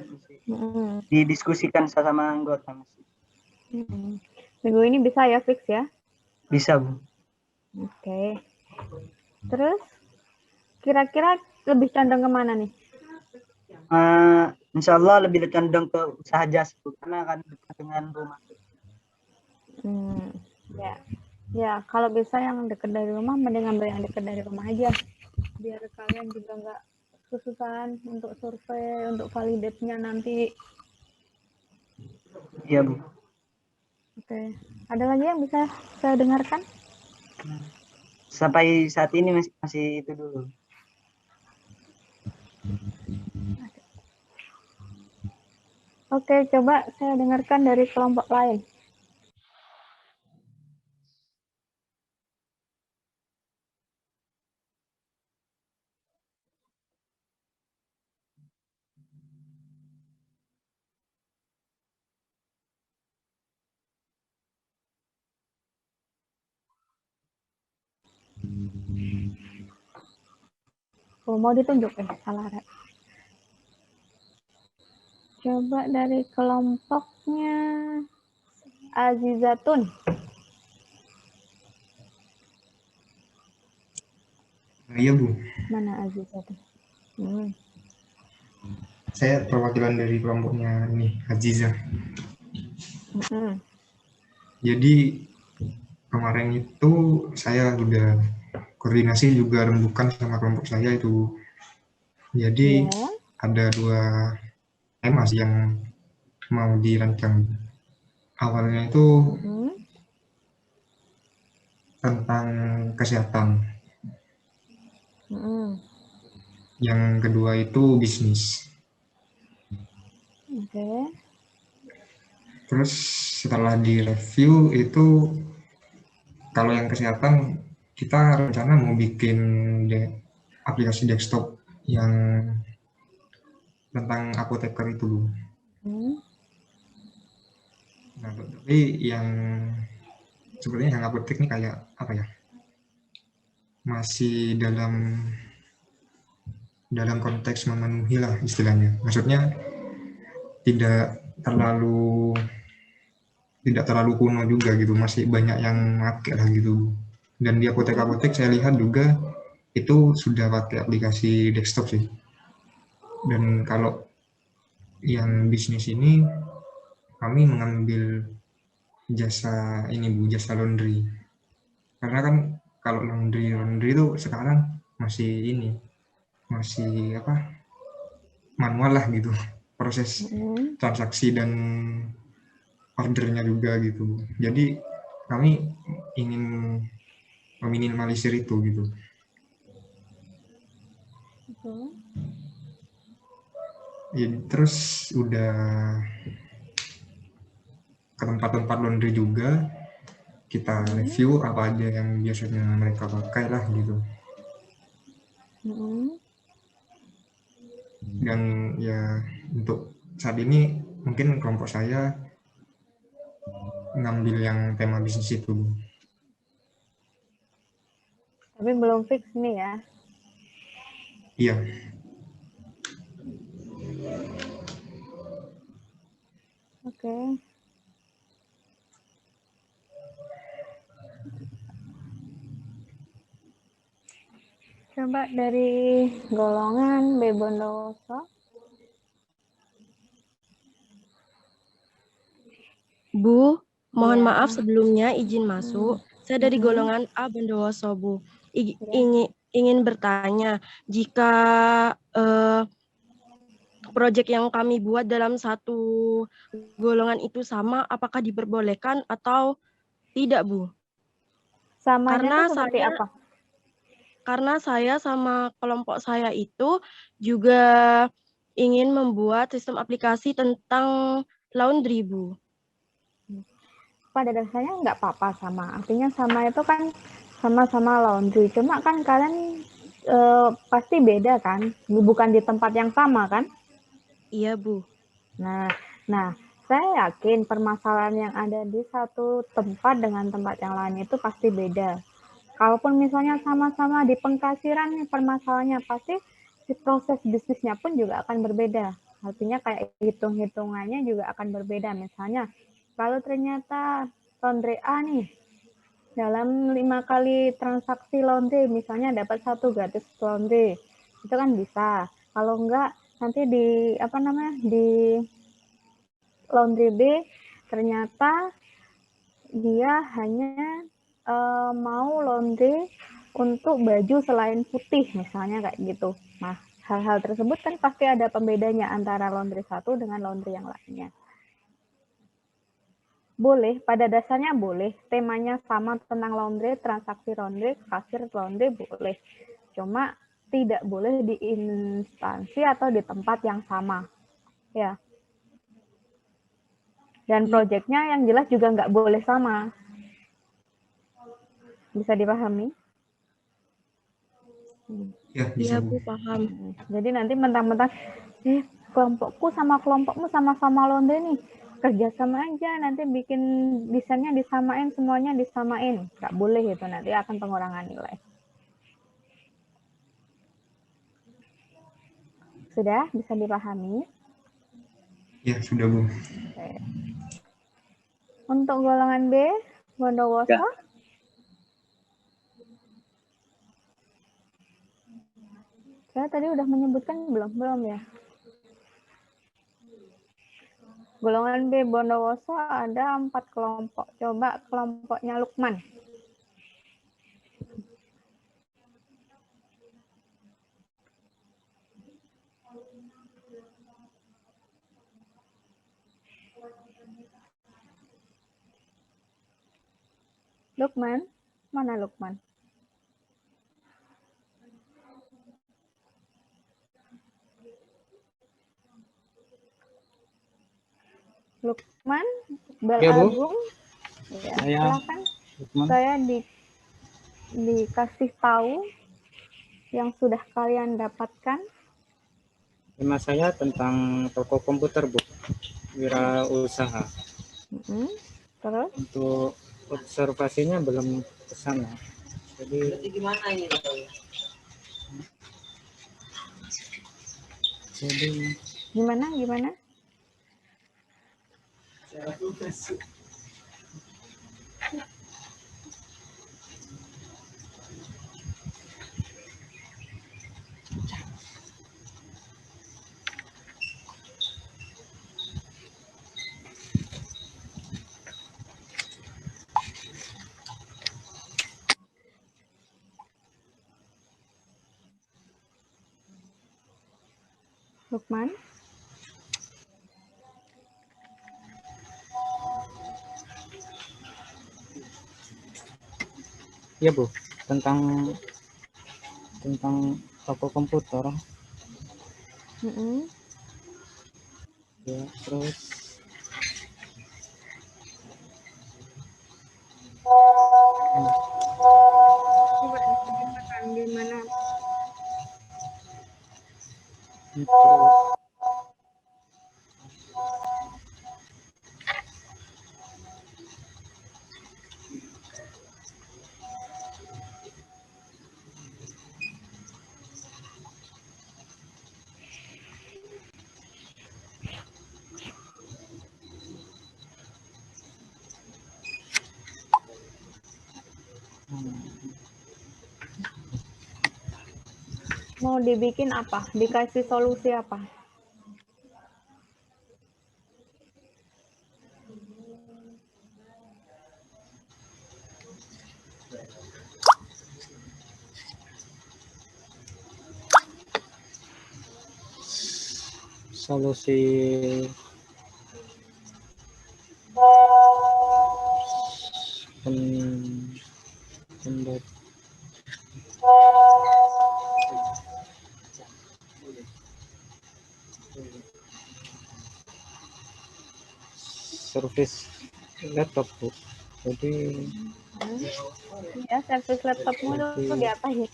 Didiskusikan sama anggota. Minggu ini bisa ya fix ya? Bisa, Bu. Oke. Terus, kira-kira lebih condong kemana nih? Insya Allah lebih condong ke usaha jasa, Bu. Karena akan dekat dengan rumah. Ya, kalau bisa yang dekat dari rumah, mending ambil yang dekat dari rumah aja. Biar kalian juga nggak kesusahan untuk survei, untuk validate-nya nanti. Iya, Bu. Oke. Ada lagi yang bisa saya dengarkan? Sampai saat ini masih itu dulu. Oke, coba saya dengarkan dari kelompok lain. Oh, mau ditunjuk salah. Coba dari kelompoknya Azizatun. Iya, Bu. Mana Azizatun? Saya perwakilan dari kelompoknya ini, Aziza. Jadi kemarin itu saya udah koordinasi juga rembukan sama kelompok saya itu. Jadi ada 2 tema yang mau dirancang. Awalnya itu tentang kesehatan. Yang kedua itu bisnis. Oke. Terus setelah direview itu kalau yang kesehatan kita rencana mau bikin aplikasi desktop yang tentang apoteker itu. Nah, tapi yang sebenarnya yang apotek ini kayak apa ya? Masih dalam konteks memenuhi lah istilahnya. Maksudnya tidak terlalu kuno juga gitu, masih banyak yang pakai lah gitu. Dan di apotek-apotek saya lihat juga itu sudah pakai aplikasi desktop sih. Dan kalau yang bisnis ini kami mengambil jasa ini, Bu, jasa laundry. Karena kan kalau laundry itu sekarang masih manual lah gitu, proses transaksi dan ordernya juga gitu. Jadi kami ingin meminimalisir itu gitu. Ya, terus udah ke tempat-tempat laundry juga kita review apa aja yang biasanya mereka pakai lah gitu. Dan ya untuk saat ini mungkin kelompok saya ngambil yang tema bisnis itu. Tapi belum fix nih ya? Iya. Oke. Coba dari golongan B Bondowoso. Bu, mohon maaf sebelumnya izin masuk. Saya dari golongan A Bondowoso, Bu. Ingin bertanya, jika proyek yang kami buat dalam satu golongan itu sama, apakah diperbolehkan atau tidak, Bu? Samanya itu seperti apa? Karena saya sama kelompok saya itu juga ingin membuat sistem aplikasi tentang laundry, Bu. Pada dasarnya nggak apa-apa sama. Artinya sama itu kan sama-sama laundry. Cuma kan kalian pasti beda kan? Bukan di tempat yang sama kan? Iya, Bu. Nah, Saya yakin permasalahan yang ada di satu tempat dengan tempat yang lain itu pasti beda. Kalaupun misalnya sama-sama di pengkasiran nih permasalahannya, pasti si proses bisnisnya pun juga akan berbeda. Artinya kayak hitung-hitungannya juga akan berbeda. Misalnya, kalau ternyata laundry A nih, dalam 5 kali transaksi laundry, misalnya dapat 1 gratis laundry, itu kan bisa. Kalau enggak, nanti di laundry B ternyata dia hanya mau laundry untuk baju selain putih, misalnya kayak gitu. Nah, hal-hal tersebut kan pasti ada pembedanya antara laundry satu dengan laundry yang lainnya. Boleh, pada dasarnya boleh. Temanya sama tentang laundry, transaksi laundry, kasir laundry boleh. Cuma tidak boleh di instansi atau di tempat yang sama. Ya. Dan proyeknya yang jelas juga nggak boleh sama. Bisa dipahami? Ya, bisa, Iya, Bu, paham. Jadi nanti mentang-mentang, kelompokku sama kelompokmu sama-sama laundry nih. Kerjasama aja, nanti bikin desainnya disamain, semuanya disamain. Nggak boleh itu, nanti akan pengurangan nilai. Sudah bisa dipahami? Ya, sudah, Bu. Oke. Untuk golongan B, Bondowoso. Ya. Saya tadi udah menyebutkan belum ya? Golongan B Bondowoso ada 4 kelompok. Coba kelompoknya Lukman. Lukman, mana Lukman? Lukman, Ya, Bu. Balagung. Ya, silakan. Lukman. Saya dikasih tahu yang sudah kalian dapatkan. Tema saya tentang toko komputer, Bu. Wirausaha. Terus? Untuk observasinya belum ke sana. Jadi gimana ini? Gimana? Lukman? ya, Bu, tentang toko komputer. Ya, terus Gimana? itu mau dibikin apa? Dikasih solusi apa? solusi servis laptop, Bu. Jadi ya, servis laptopmu itu diapain?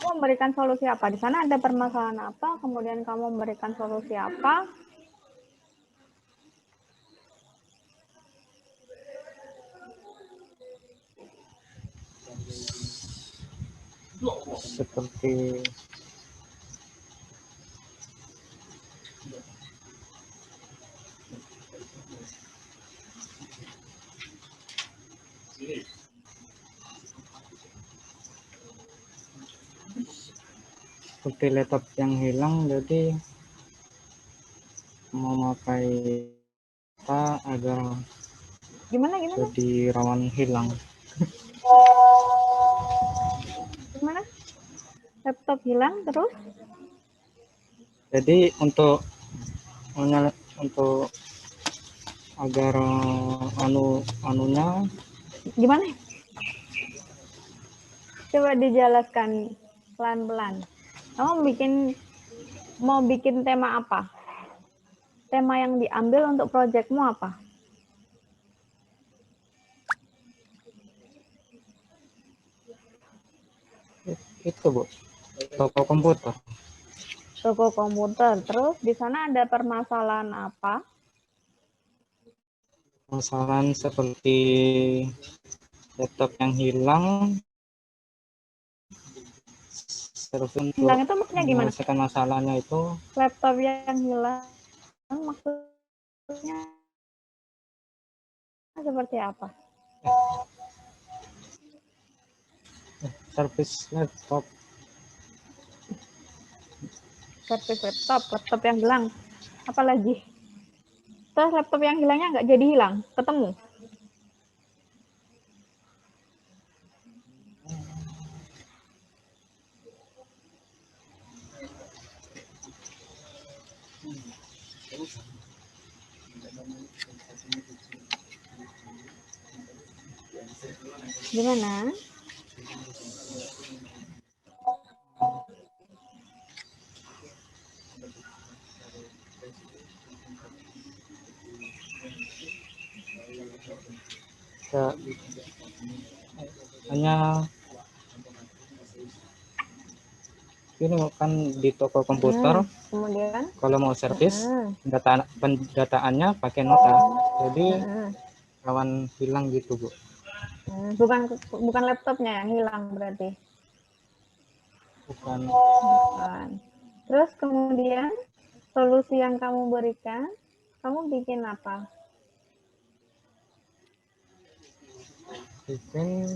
Kamu memberikan solusi apa? Di sana ada permasalahan apa? Kemudian kamu memberikan solusi apa? seperti laptop yang hilang, jadi memakai data agar Gimana? jadi rawan hilang. Gimana? Laptop hilang terus? Jadi untuk agar anunya Gimana? Coba dijelaskan pelan-pelan. Kamu mau bikin tema apa? Tema yang diambil untuk proyekmu apa? itu, Bu, toko komputer. Toko komputer. Terus di sana ada permasalahan apa? Permasalahan seperti laptop yang hilang. Hilang itu maksudnya gimana? Menyelesaikan masalahnya itu. Laptop yang hilang maksudnya seperti apa? Servis laptop. Servis laptop yang hilang. Apalagi? Terus laptop yang hilangnya nggak jadi hilang, ketemu. Gimana? Ya, hanya ini kan di toko komputer. Kemudian kalau mau servis pendataannya pakai nota, jadi rawan hilang gitu, Bu. Bukan laptopnya yang hilang berarti. Bukan. Terus kemudian solusi yang kamu berikan, kamu bikin apa? Bikin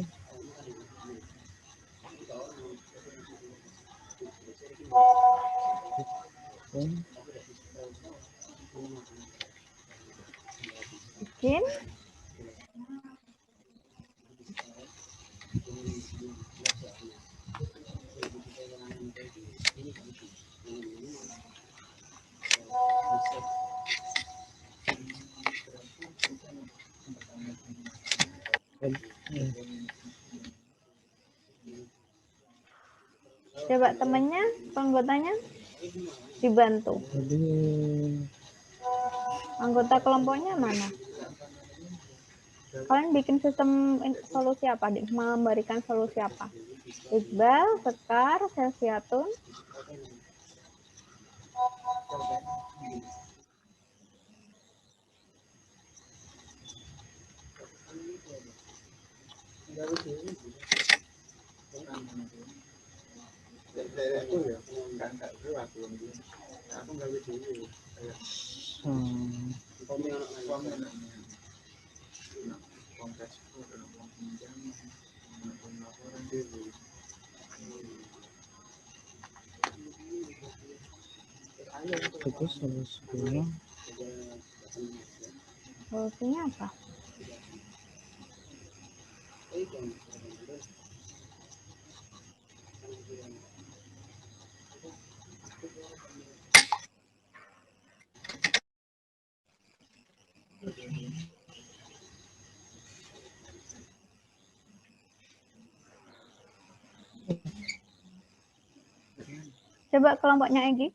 Coba temannya, anggotanya dibantu. Jadi anggota kelompoknya mana? Kalian bikin sistem solusi apa? Memberikan solusi apa? Iqbal, Sekar, Selviatun. itu solusinya. Solusinya apa? Coba kelompoknya Egy.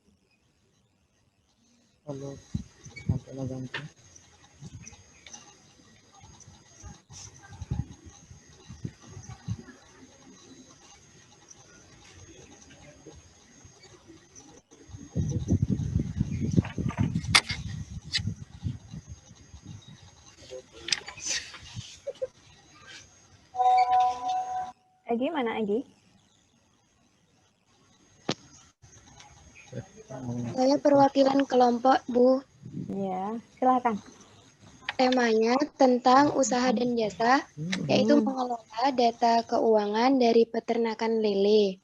Kalau ganti. Egy mana Egy? Saya perwakilan kelompok, Bu. Ya, silakan. Temanya tentang usaha dan jasa, yaitu mengelola data keuangan dari peternakan lele.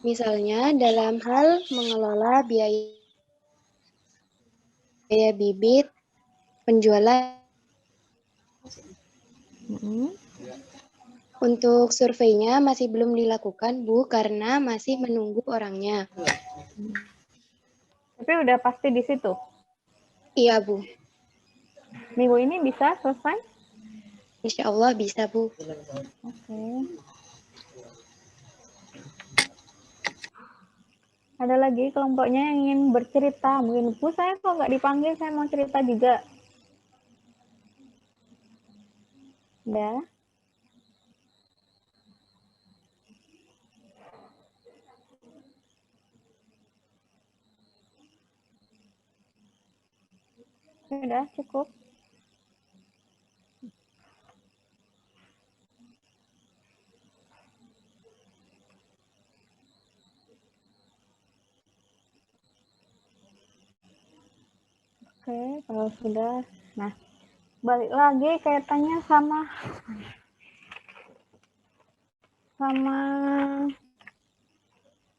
Misalnya dalam hal mengelola biaya bibit, penjualan. Untuk surveinya masih belum dilakukan, Bu, karena masih menunggu orangnya. Tapi udah pasti di situ? Iya, Bu. Minggu ini bisa selesai? Insya Allah bisa, Bu. Oke. Ada lagi kelompoknya yang ingin bercerita. Mungkin, Bu, saya kok nggak dipanggil, saya mau cerita juga. Udah? Udah, cukup. Oke, kalau sudah. Nah, balik lagi kaitannya sama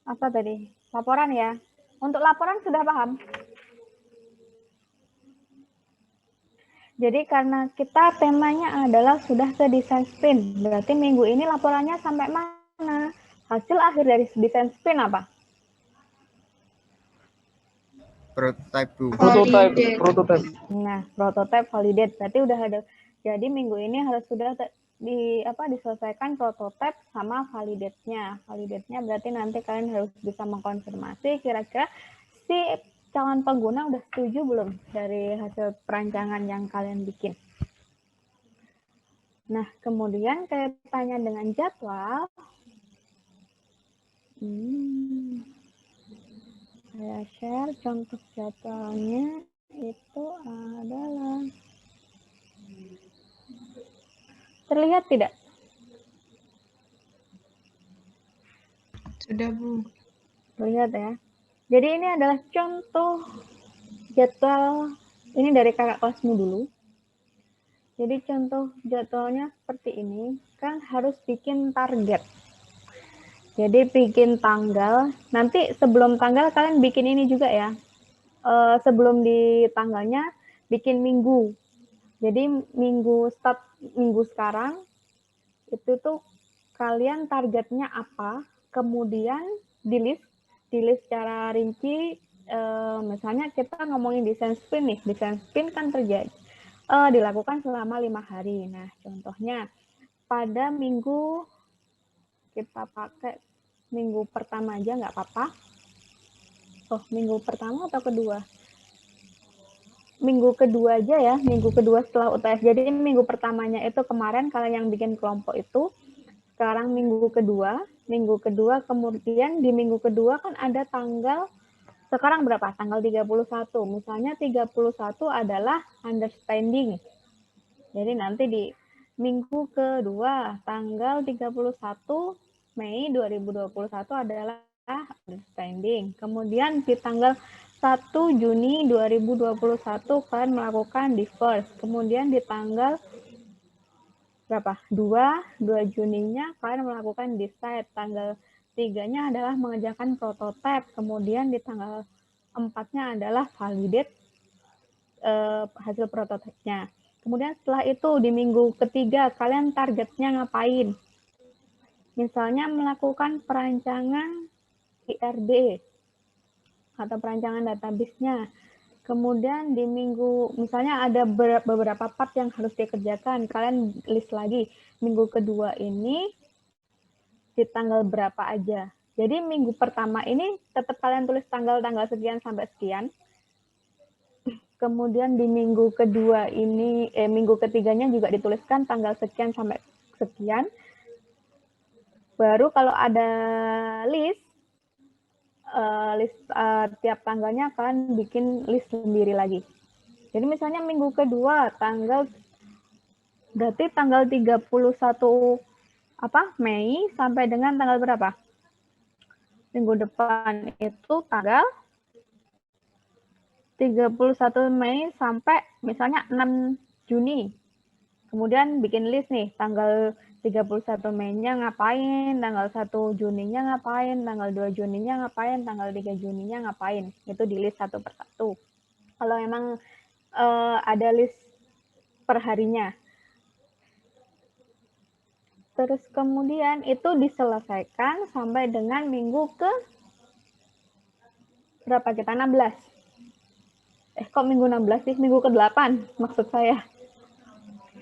apa tadi? Laporan ya. Untuk laporan sudah paham? Jadi karena kita temanya adalah sudah ke desain sprint, berarti minggu ini laporannya sampai mana? Hasil akhir dari desain sprint apa? Prototype, Bu. Prototype. Nah, prototype validate berarti udah ada. Jadi minggu ini harus sudah diselesaikan prototype sama validate-nya. Validate-nya berarti nanti kalian harus bisa mengkonfirmasi kira-kira si calon pengguna udah setuju belum dari hasil perancangan yang kalian bikin. Nah, kemudian kaitannya dengan jadwal. Saya share contoh jadwalnya itu adalah, terlihat tidak? Sudah, Bu. Terlihat ya. Jadi ini adalah contoh jadwal, ini dari kakak kelasmu dulu. Jadi contoh jadwalnya seperti ini, kan harus bikin target. Jadi bikin tanggal, nanti sebelum tanggal kalian bikin ini juga ya. Sebelum di tanggalnya bikin minggu. Jadi start minggu sekarang, itu tuh kalian targetnya apa, kemudian di list secara rinci. Misalnya kita ngomongin desain sprint nih, desain sprint kan dilakukan selama 5 hari. Nah, contohnya pada minggu, kita pakai minggu pertama aja nggak apa-apa. Oh, minggu pertama atau kedua? Minggu kedua aja ya, minggu kedua setelah UTS. Jadi minggu pertamanya itu kemarin kalian yang bikin kelompok itu, sekarang minggu kedua kemudian di minggu kedua kan ada tanggal, sekarang berapa? Tanggal 31. Misalnya 31 adalah understanding. Jadi nanti di minggu kedua tanggal 31 Mei 2021 adalah understanding. Kemudian di tanggal 1 Juni 2021 kalian melakukan discourse. Kemudian di tanggal berapa? 2 Juninya kalian melakukan decide. Tanggal 3-nya adalah mengerjakan prototype. Kemudian di tanggal 4-nya adalah validate hasil prototype-nya. Kemudian setelah itu di minggu ketiga kalian targetnya ngapain? Misalnya melakukan perancangan IRD atau perancangan database-nya. Kemudian di minggu, misalnya ada beberapa part yang harus dikerjakan, kalian list lagi. Minggu kedua ini di tanggal berapa aja. Jadi minggu pertama ini tetap kalian tulis tanggal-tanggal sekian sampai sekian. Kemudian di minggu kedua ini, minggu ketiganya juga dituliskan tanggal sekian sampai sekian. Baru kalau ada list tiap tanggalnya akan bikin list sendiri lagi. Jadi misalnya minggu kedua berarti tanggal 31 Mei sampai dengan tanggal berapa? Minggu depan itu tanggal 31 Mei sampai misalnya 6 Juni. Kemudian bikin list nih, tanggal 31 Mei-nya ngapain, tanggal 1 Juninya ngapain, tanggal 2 Juninya ngapain, tanggal 3 Juninya ngapain. Itu di list satu persatu. Kalau memang ada list per harinya. Terus kemudian itu diselesaikan sampai dengan minggu ke berapa kita? 16. Kok minggu 16 sih? Minggu ke-8 maksud saya.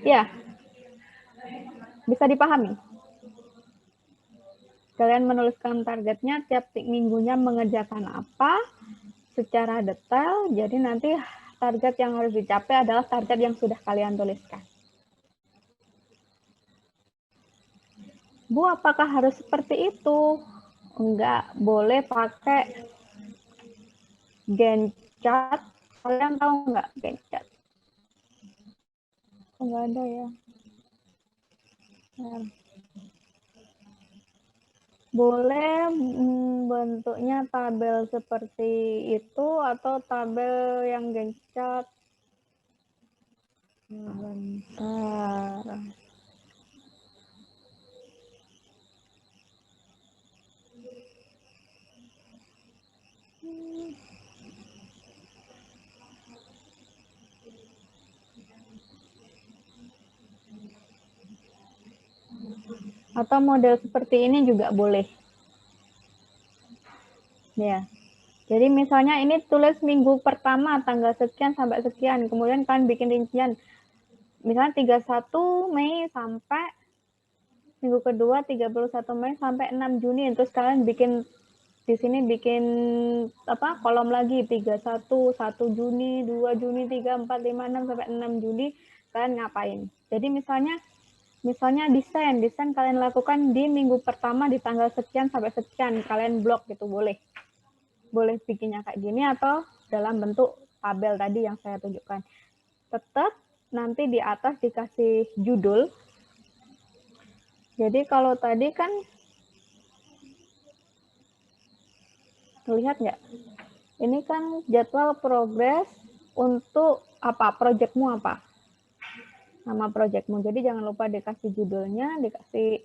Ya, bisa dipahami. Kalian menuliskan targetnya tiap minggunya mengerjakan apa secara detail. Jadi nanti target yang harus dicapai adalah target yang sudah kalian tuliskan. Bu, apakah harus seperti itu? Enggak, boleh pakai Gantt chart. Kalian tahu nggak Gantt chart? Enggak ada ya. Boleh bentuknya tabel seperti itu atau tabel yang Gantt chart. Bentar. Atau model seperti ini juga boleh. Ya. Jadi misalnya ini tulis minggu pertama tanggal sekian sampai sekian. Kemudian kalian bikin rincian. Misalnya 31 Mei sampai minggu kedua 31 Mei sampai 6 Juni. Terus kalian bikin di sini bikin apa? Kolom lagi 31 1 Juni, 2 Juni, 3 4 5 6 sampai 6 Juni kalian ngapain. Jadi misalnya desain kalian lakukan di minggu pertama di tanggal sekian sampai sekian, kalian blok gitu boleh bikinnya kayak gini atau dalam bentuk tabel tadi yang saya tunjukkan. Tetap nanti di atas dikasih judul. Jadi kalau tadi kan lihat nggak, ini kan jadwal progres untuk apa, proyekmu apa, nama proyekmu. Jadi jangan lupa dikasih judulnya, dikasih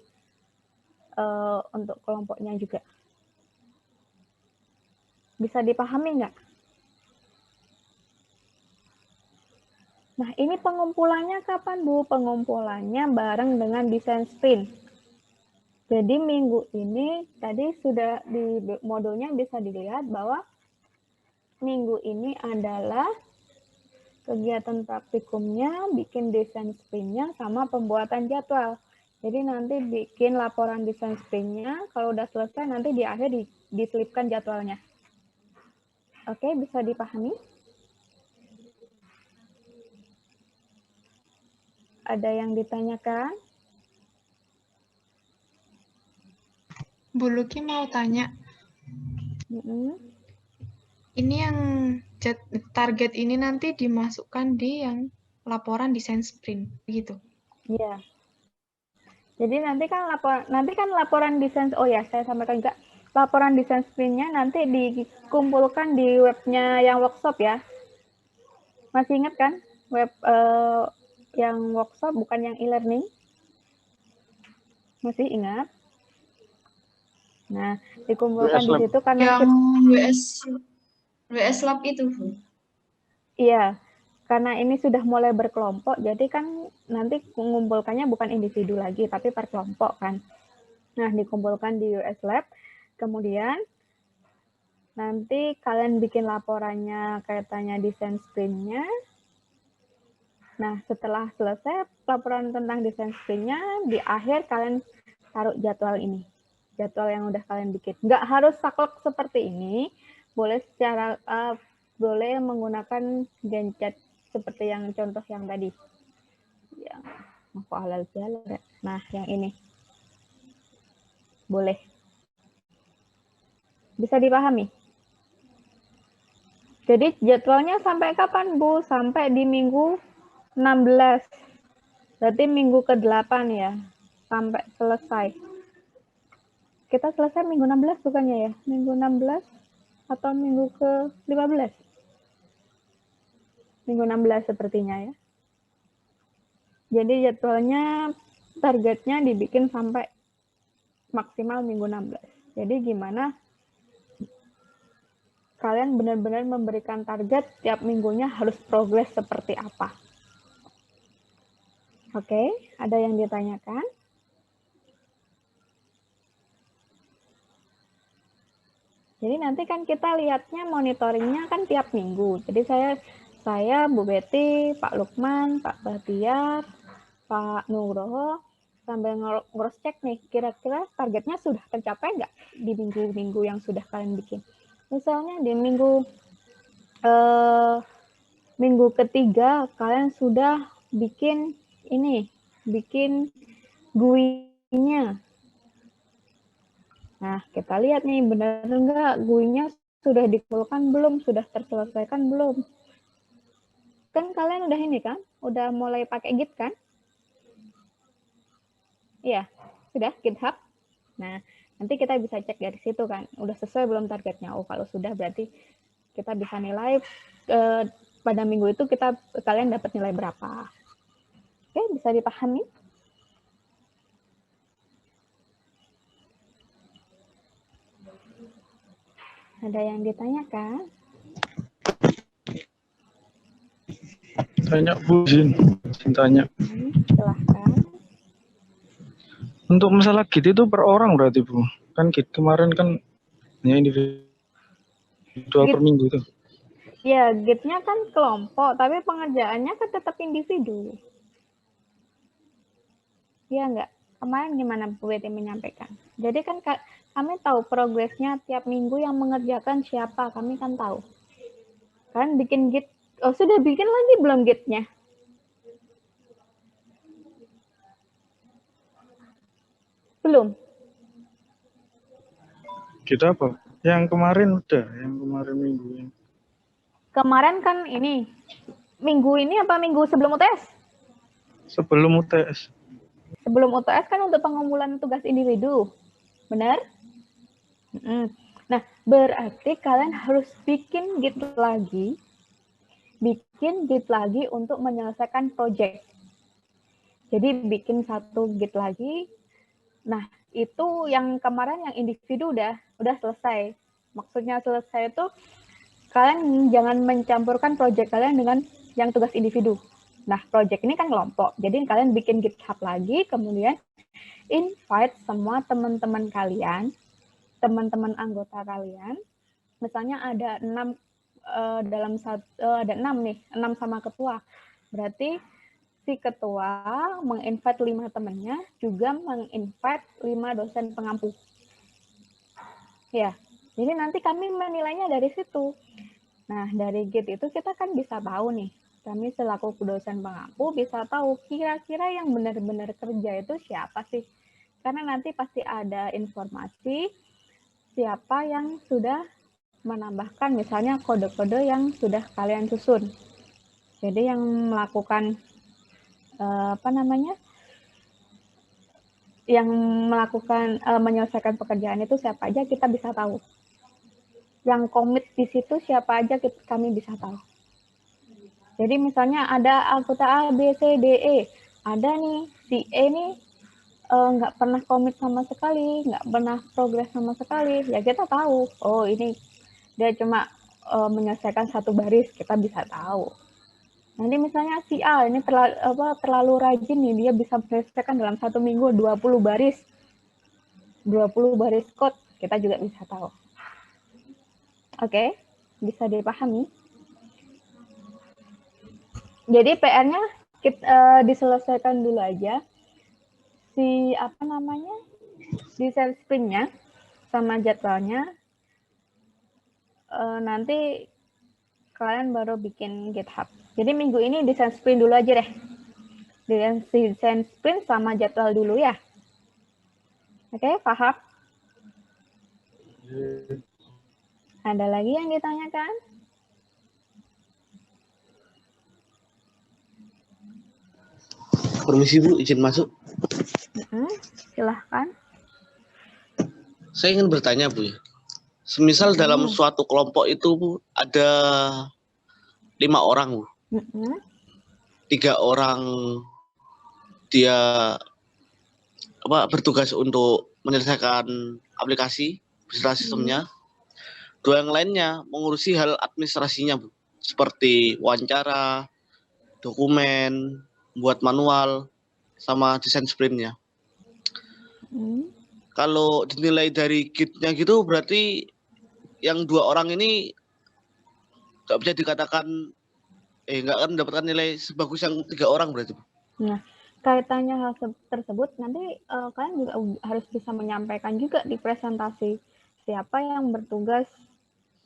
untuk kelompoknya juga. Bisa dipahami nggak? Nah, ini pengumpulannya kapan, Bu? Pengumpulannya bareng dengan desain sprint. Jadi minggu ini tadi sudah di modulnya bisa dilihat bahwa minggu ini adalah kegiatan praktikumnya, bikin desain sprintnya, sama pembuatan jadwal. Jadi nanti bikin laporan desain sprintnya, kalau udah selesai nanti di akhir diselipkan jadwalnya. Oke, bisa dipahami? Ada yang ditanyakan? Bu Luki mau tanya. Ini yang target ini nanti dimasukkan di yang laporan desain sprint, begitu? Iya. Jadi nanti kan laporan desain, oh ya saya sampaikan juga, laporan desain sprintnya nanti dikumpulkan di webnya yang workshop ya. Masih ingat kan web yang workshop, bukan yang e-learning? Masih ingat? Nah, dikumpulkan di situ karena yang WS Lab itu, Bu. Iya, karena ini sudah mulai berkelompok, jadi kan nanti mengumpulkannya bukan individu lagi, tapi per kelompok kan. Nah, dikumpulkan di US Lab, kemudian nanti kalian bikin laporannya kaitannya desain sprintnya. Nah, setelah selesai laporan tentang desain sprintnya, di akhir kalian taruh jadwal ini. Jadwal yang udah kalian bikin. Nggak harus saklek seperti ini, boleh boleh menggunakan Gantt chart seperti yang contoh yang tadi. Yang halal jalan. Nah, yang ini. Boleh. Bisa dipahami? Jadi jadwalnya sampai kapan, Bu? Sampai di minggu 16. Berarti minggu ke-8 ya. Sampai selesai. kita selesai minggu 16 bukannya ya? Minggu 16 atau minggu ke-15? Minggu 16 sepertinya ya. Jadi jadwalnya, targetnya dibikin sampai maksimal minggu 16. Jadi gimana kalian benar-benar memberikan target tiap minggunya harus progres seperti apa. Oke, ada yang ditanyakan? Jadi nanti kan kita lihatnya monitoringnya kan tiap minggu. Jadi saya Bu Betty, Pak Lukman, Pak Bahtiar, Pak Nugroho, sambil cross-check nih, kira-kira targetnya sudah tercapai nggak di minggu-minggu yang sudah kalian bikin. Misalnya di minggu ketiga kalian sudah bikin GUI-nya. Nah, kita lihat nih, benar nggak GUI-nya sudah dikumpulkan belum, sudah terselesaikan belum. Kan kalian udah ini kan, udah mulai pakai Git kan? Iya, sudah GitHub. Nah, nanti kita bisa cek dari situ kan, udah sesuai belum targetnya. Oh, kalau sudah berarti kita bisa nilai pada minggu itu kalian dapat nilai berapa. Oke, bisa dipahami? Ada yang ditanyakan? Tanya Bu, Zin tanya. Silahkan. Untuk masalah Git itu per orang berarti Bu? Kan Git kemarin kan hanya individual per minggu itu. Ya, Git-nya kan kelompok, tapi pengerjaannya kan tetap individu. Iya enggak? Kemarin gimana Bu Betty menyampaikan? Jadi kan kami tahu progresnya tiap minggu yang mengerjakan siapa, kami kan tahu. Kan bikin Git, oh sudah bikin lagi belum Git-nya? Belum? Kita apa? Yang kemarin udah, yang kemarin minggu ini. Kemarin kan ini, minggu ini apa minggu sebelum UTS? Sebelum UTS. Sebelum UTS kan untuk pengumpulan tugas individu, benar? Nah, berarti kalian harus bikin Git lagi untuk menyelesaikan project. Jadi bikin satu Git lagi. Nah, itu yang kemarin yang individu udah selesai. Maksudnya selesai itu kalian jangan mencampurkan project kalian dengan yang tugas individu. Nah, project ini kan kelompok. Jadi kalian bikin GitHub lagi, kemudian invite semua teman-teman kalian, teman-teman anggota kalian. Misalnya ada 6 ada 6 nih, 6 sama ketua. Berarti si ketua menginvite 5 temannya, juga menginvite 5 dosen pengampu. Ya, jadi nanti kami menilainya dari situ. Nah, dari Git itu kita kan bisa tahu nih, kami selaku dosen pengampu bisa tahu kira-kira yang benar-benar kerja itu siapa sih. Karena nanti pasti ada informasi siapa yang sudah menambahkan misalnya kode-kode yang sudah kalian susun. Jadi yang melakukan menyelesaikan pekerjaan itu siapa aja kita bisa tahu. Yang komit di situ siapa aja kami bisa tahu. Jadi misalnya ada anggota A, B, C, D, E. Ada nih, si E nih nggak pernah komit sama sekali, nggak pernah progres sama sekali. Ya kita tahu, oh ini dia cuma menyelesaikan satu baris, kita bisa tahu. Nanti misalnya si A ini terlalu rajin nih, dia bisa menyelesaikan dalam 1 minggu 20 baris code, kita juga bisa tahu. Oke, bisa dipahami? Jadi PR-nya diselesaikan dulu aja. Desain sprint-nya sama jadwalnya. Nanti kalian baru bikin GitHub. Jadi minggu ini desain sprint dulu aja deh. Desain sprint sama jadwal dulu ya. Oke, paham? Ada lagi yang ditanyakan? Permisi Bu, izin masuk. Silahkan. Saya ingin bertanya, Bu. Semisal dalam suatu kelompok itu Bu, ada 5 orang, Bu. 3 orang dia bertugas untuk menyelesaikan aplikasi beserta sistemnya. 2 yang lainnya mengurusi hal administrasinya, Bu. Seperti wawancara, dokumen, buat manual, sama desain sprintnya. Kalau dinilai dari kitnya gitu, berarti yang 2 orang ini nggak bisa dikatakan, nggak akan mendapatkan nilai sebagus yang 3 orang berarti. Nah, kaitannya hal tersebut nanti kalian juga harus bisa menyampaikan juga di presentasi siapa yang bertugas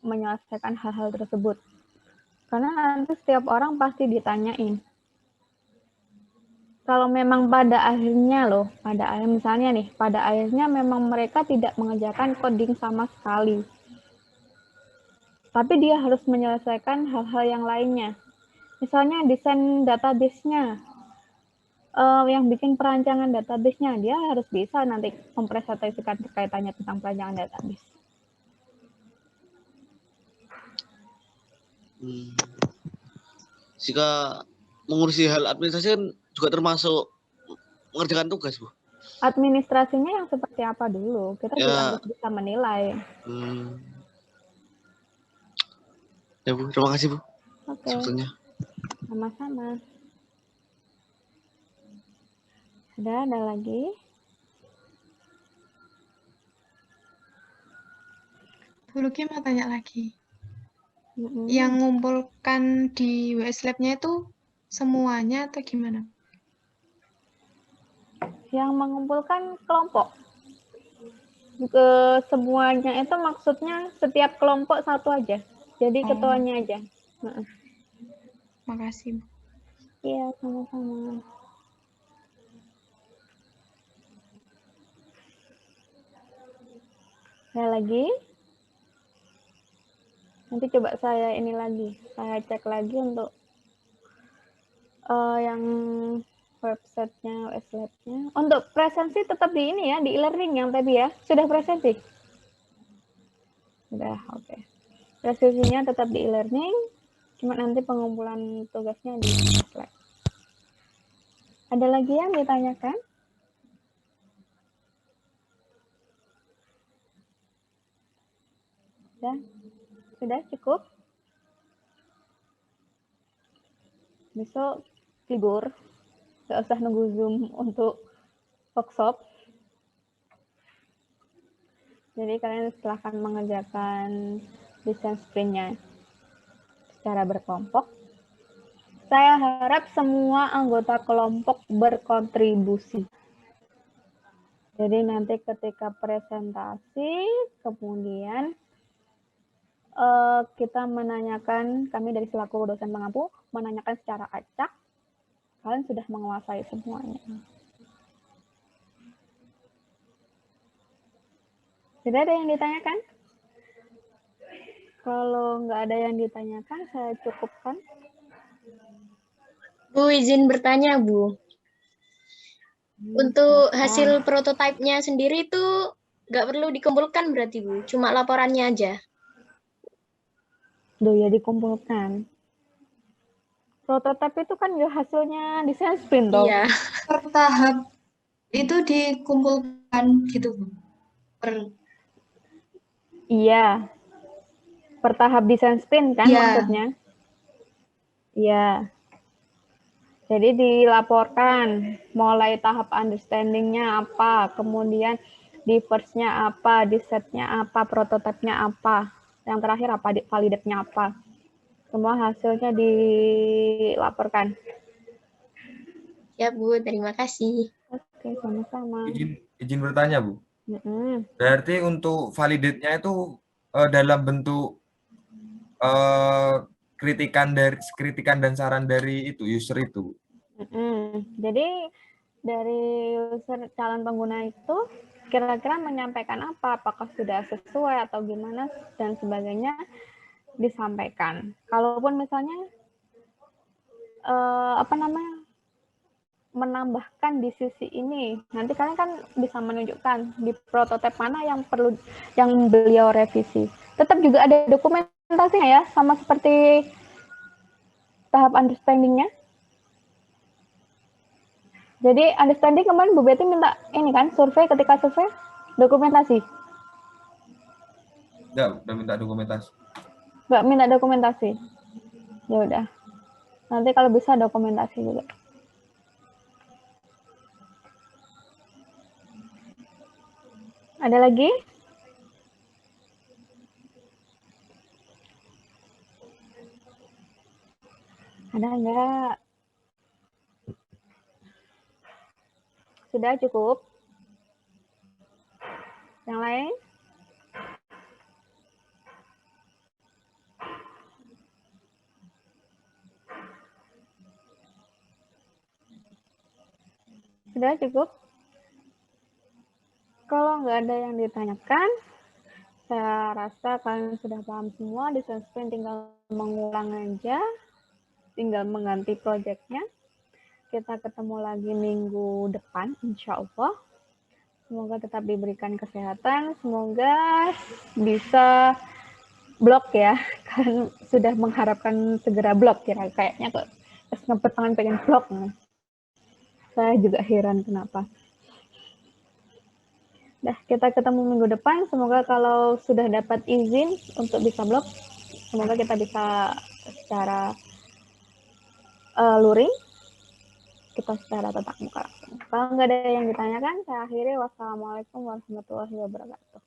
menyelesaikan hal-hal tersebut. Karena nanti setiap orang pasti ditanyain. Kalau memang pada akhirnya pada akhirnya memang mereka tidak mengerjakan coding sama sekali. Tapi dia harus menyelesaikan hal-hal yang lainnya. Misalnya desain database-nya, yang bikin perancangan database-nya, dia harus bisa nanti mempresentasikan kaitannya tentang perancangan database. Jika mengurusi hal administrasi kan juga termasuk mengerjakan tugas, Bu. Administrasinya yang seperti apa dulu? Kita juga harus bisa menilai. Ya, Bu. Terima kasih, Bu. Oke. Sebetulnya. Sama-sama. Ada lagi? Bu Luki mau tanya lagi. Yang ngumpulkan di WS Lab-nya itu semuanya atau gimana? Yang mengumpulkan kelompok. Semuanya itu maksudnya setiap kelompok satu aja. Jadi ketuanya aja. Makasih. Iya, sama-sama. Ada lagi? Nanti coba saya saya cek lagi untuk yang websitenya, website-nya. Untuk presensi tetap di ini ya, di e-learning yang tadi ya. Sudah presensi? Sudah, oke. Presensinya tetap di e-learning, cuma nanti pengumpulan tugasnya di Slack. Ada lagi yang ditanyakan? Sudah cukup? Besok libur, nggak usah nunggu Zoom untuk workshop. Jadi kalian silahkan mengerjakan desain sprintnya secara berkelompok. Saya harap semua anggota kelompok berkontribusi. Jadi nanti ketika presentasi, kemudian kita menanyakan, kami dari selaku dosen pengampu, menanyakan secara acak, kalian sudah menguasai semuanya. Tidak ada yang ditanyakan? Kalau nggak ada yang ditanyakan, saya cukupkan. Bu, izin bertanya, Bu. Untuk hasil prototipenya sendiri itu nggak perlu dikumpulkan berarti, Bu? Cuma laporannya aja? Ya dikumpulkan. Prototipe itu kan ya hasilnya desain sprint toh. Iya. Per tahap itu dikumpulkan gitu, Bu? Iya. Per tahap desain sprint kan maksudnya? Iya. Jadi dilaporkan mulai tahap understanding-nya apa, kemudian di first-nya apa, di set-nya apa, prototipenya apa. Yang terakhir apa, validate-nya apa. Semua hasilnya dilaporkan. Ya, Bu. Terima kasih. Oke, sama-sama. Izin bertanya, Bu. Berarti untuk validate-nya itu dalam bentuk kritikan dan saran dari user itu. Jadi dari user calon pengguna itu kira-kira menyampaikan apa, apakah sudah sesuai atau gimana dan sebagainya disampaikan. Kalaupun misalnya menambahkan di sisi ini. Nanti kalian kan bisa menunjukkan di prototipe mana yang perlu yang beliau revisi. Tetap juga ada dokumentasinya ya, sama seperti tahap understanding-nya. Jadi understanding kemarin Bu Betty minta ini kan, survei, ketika survei dokumentasi. Ya, udah minta dokumentasi. Nggak minta dokumentasi. Ya udah. Nanti kalau bisa dokumentasi juga. Ada lagi? Ada enggak? Sudah cukup? Yang lain? Sudah cukup? Kalau nggak ada yang ditanyakan, saya rasa kalian sudah paham semua. Desain sprint tinggal mengulang aja, tinggal mengganti projectnya. Kita ketemu lagi minggu depan, insya Allah. Semoga tetap diberikan kesehatan, semoga bisa blok ya. Kalian sudah mengharapkan segera blok kayaknya kok ngepet tangan pengen blok. Saya juga heran kenapa. Dah, kita ketemu minggu depan. Semoga kalau sudah dapat izin untuk bisa blog, semoga kita bisa secara luring, kita secara tatap muka langsung. Kalau nggak ada yang ditanyakan, saya akhiri. Wassalamualaikum warahmatullahi wabarakatuh.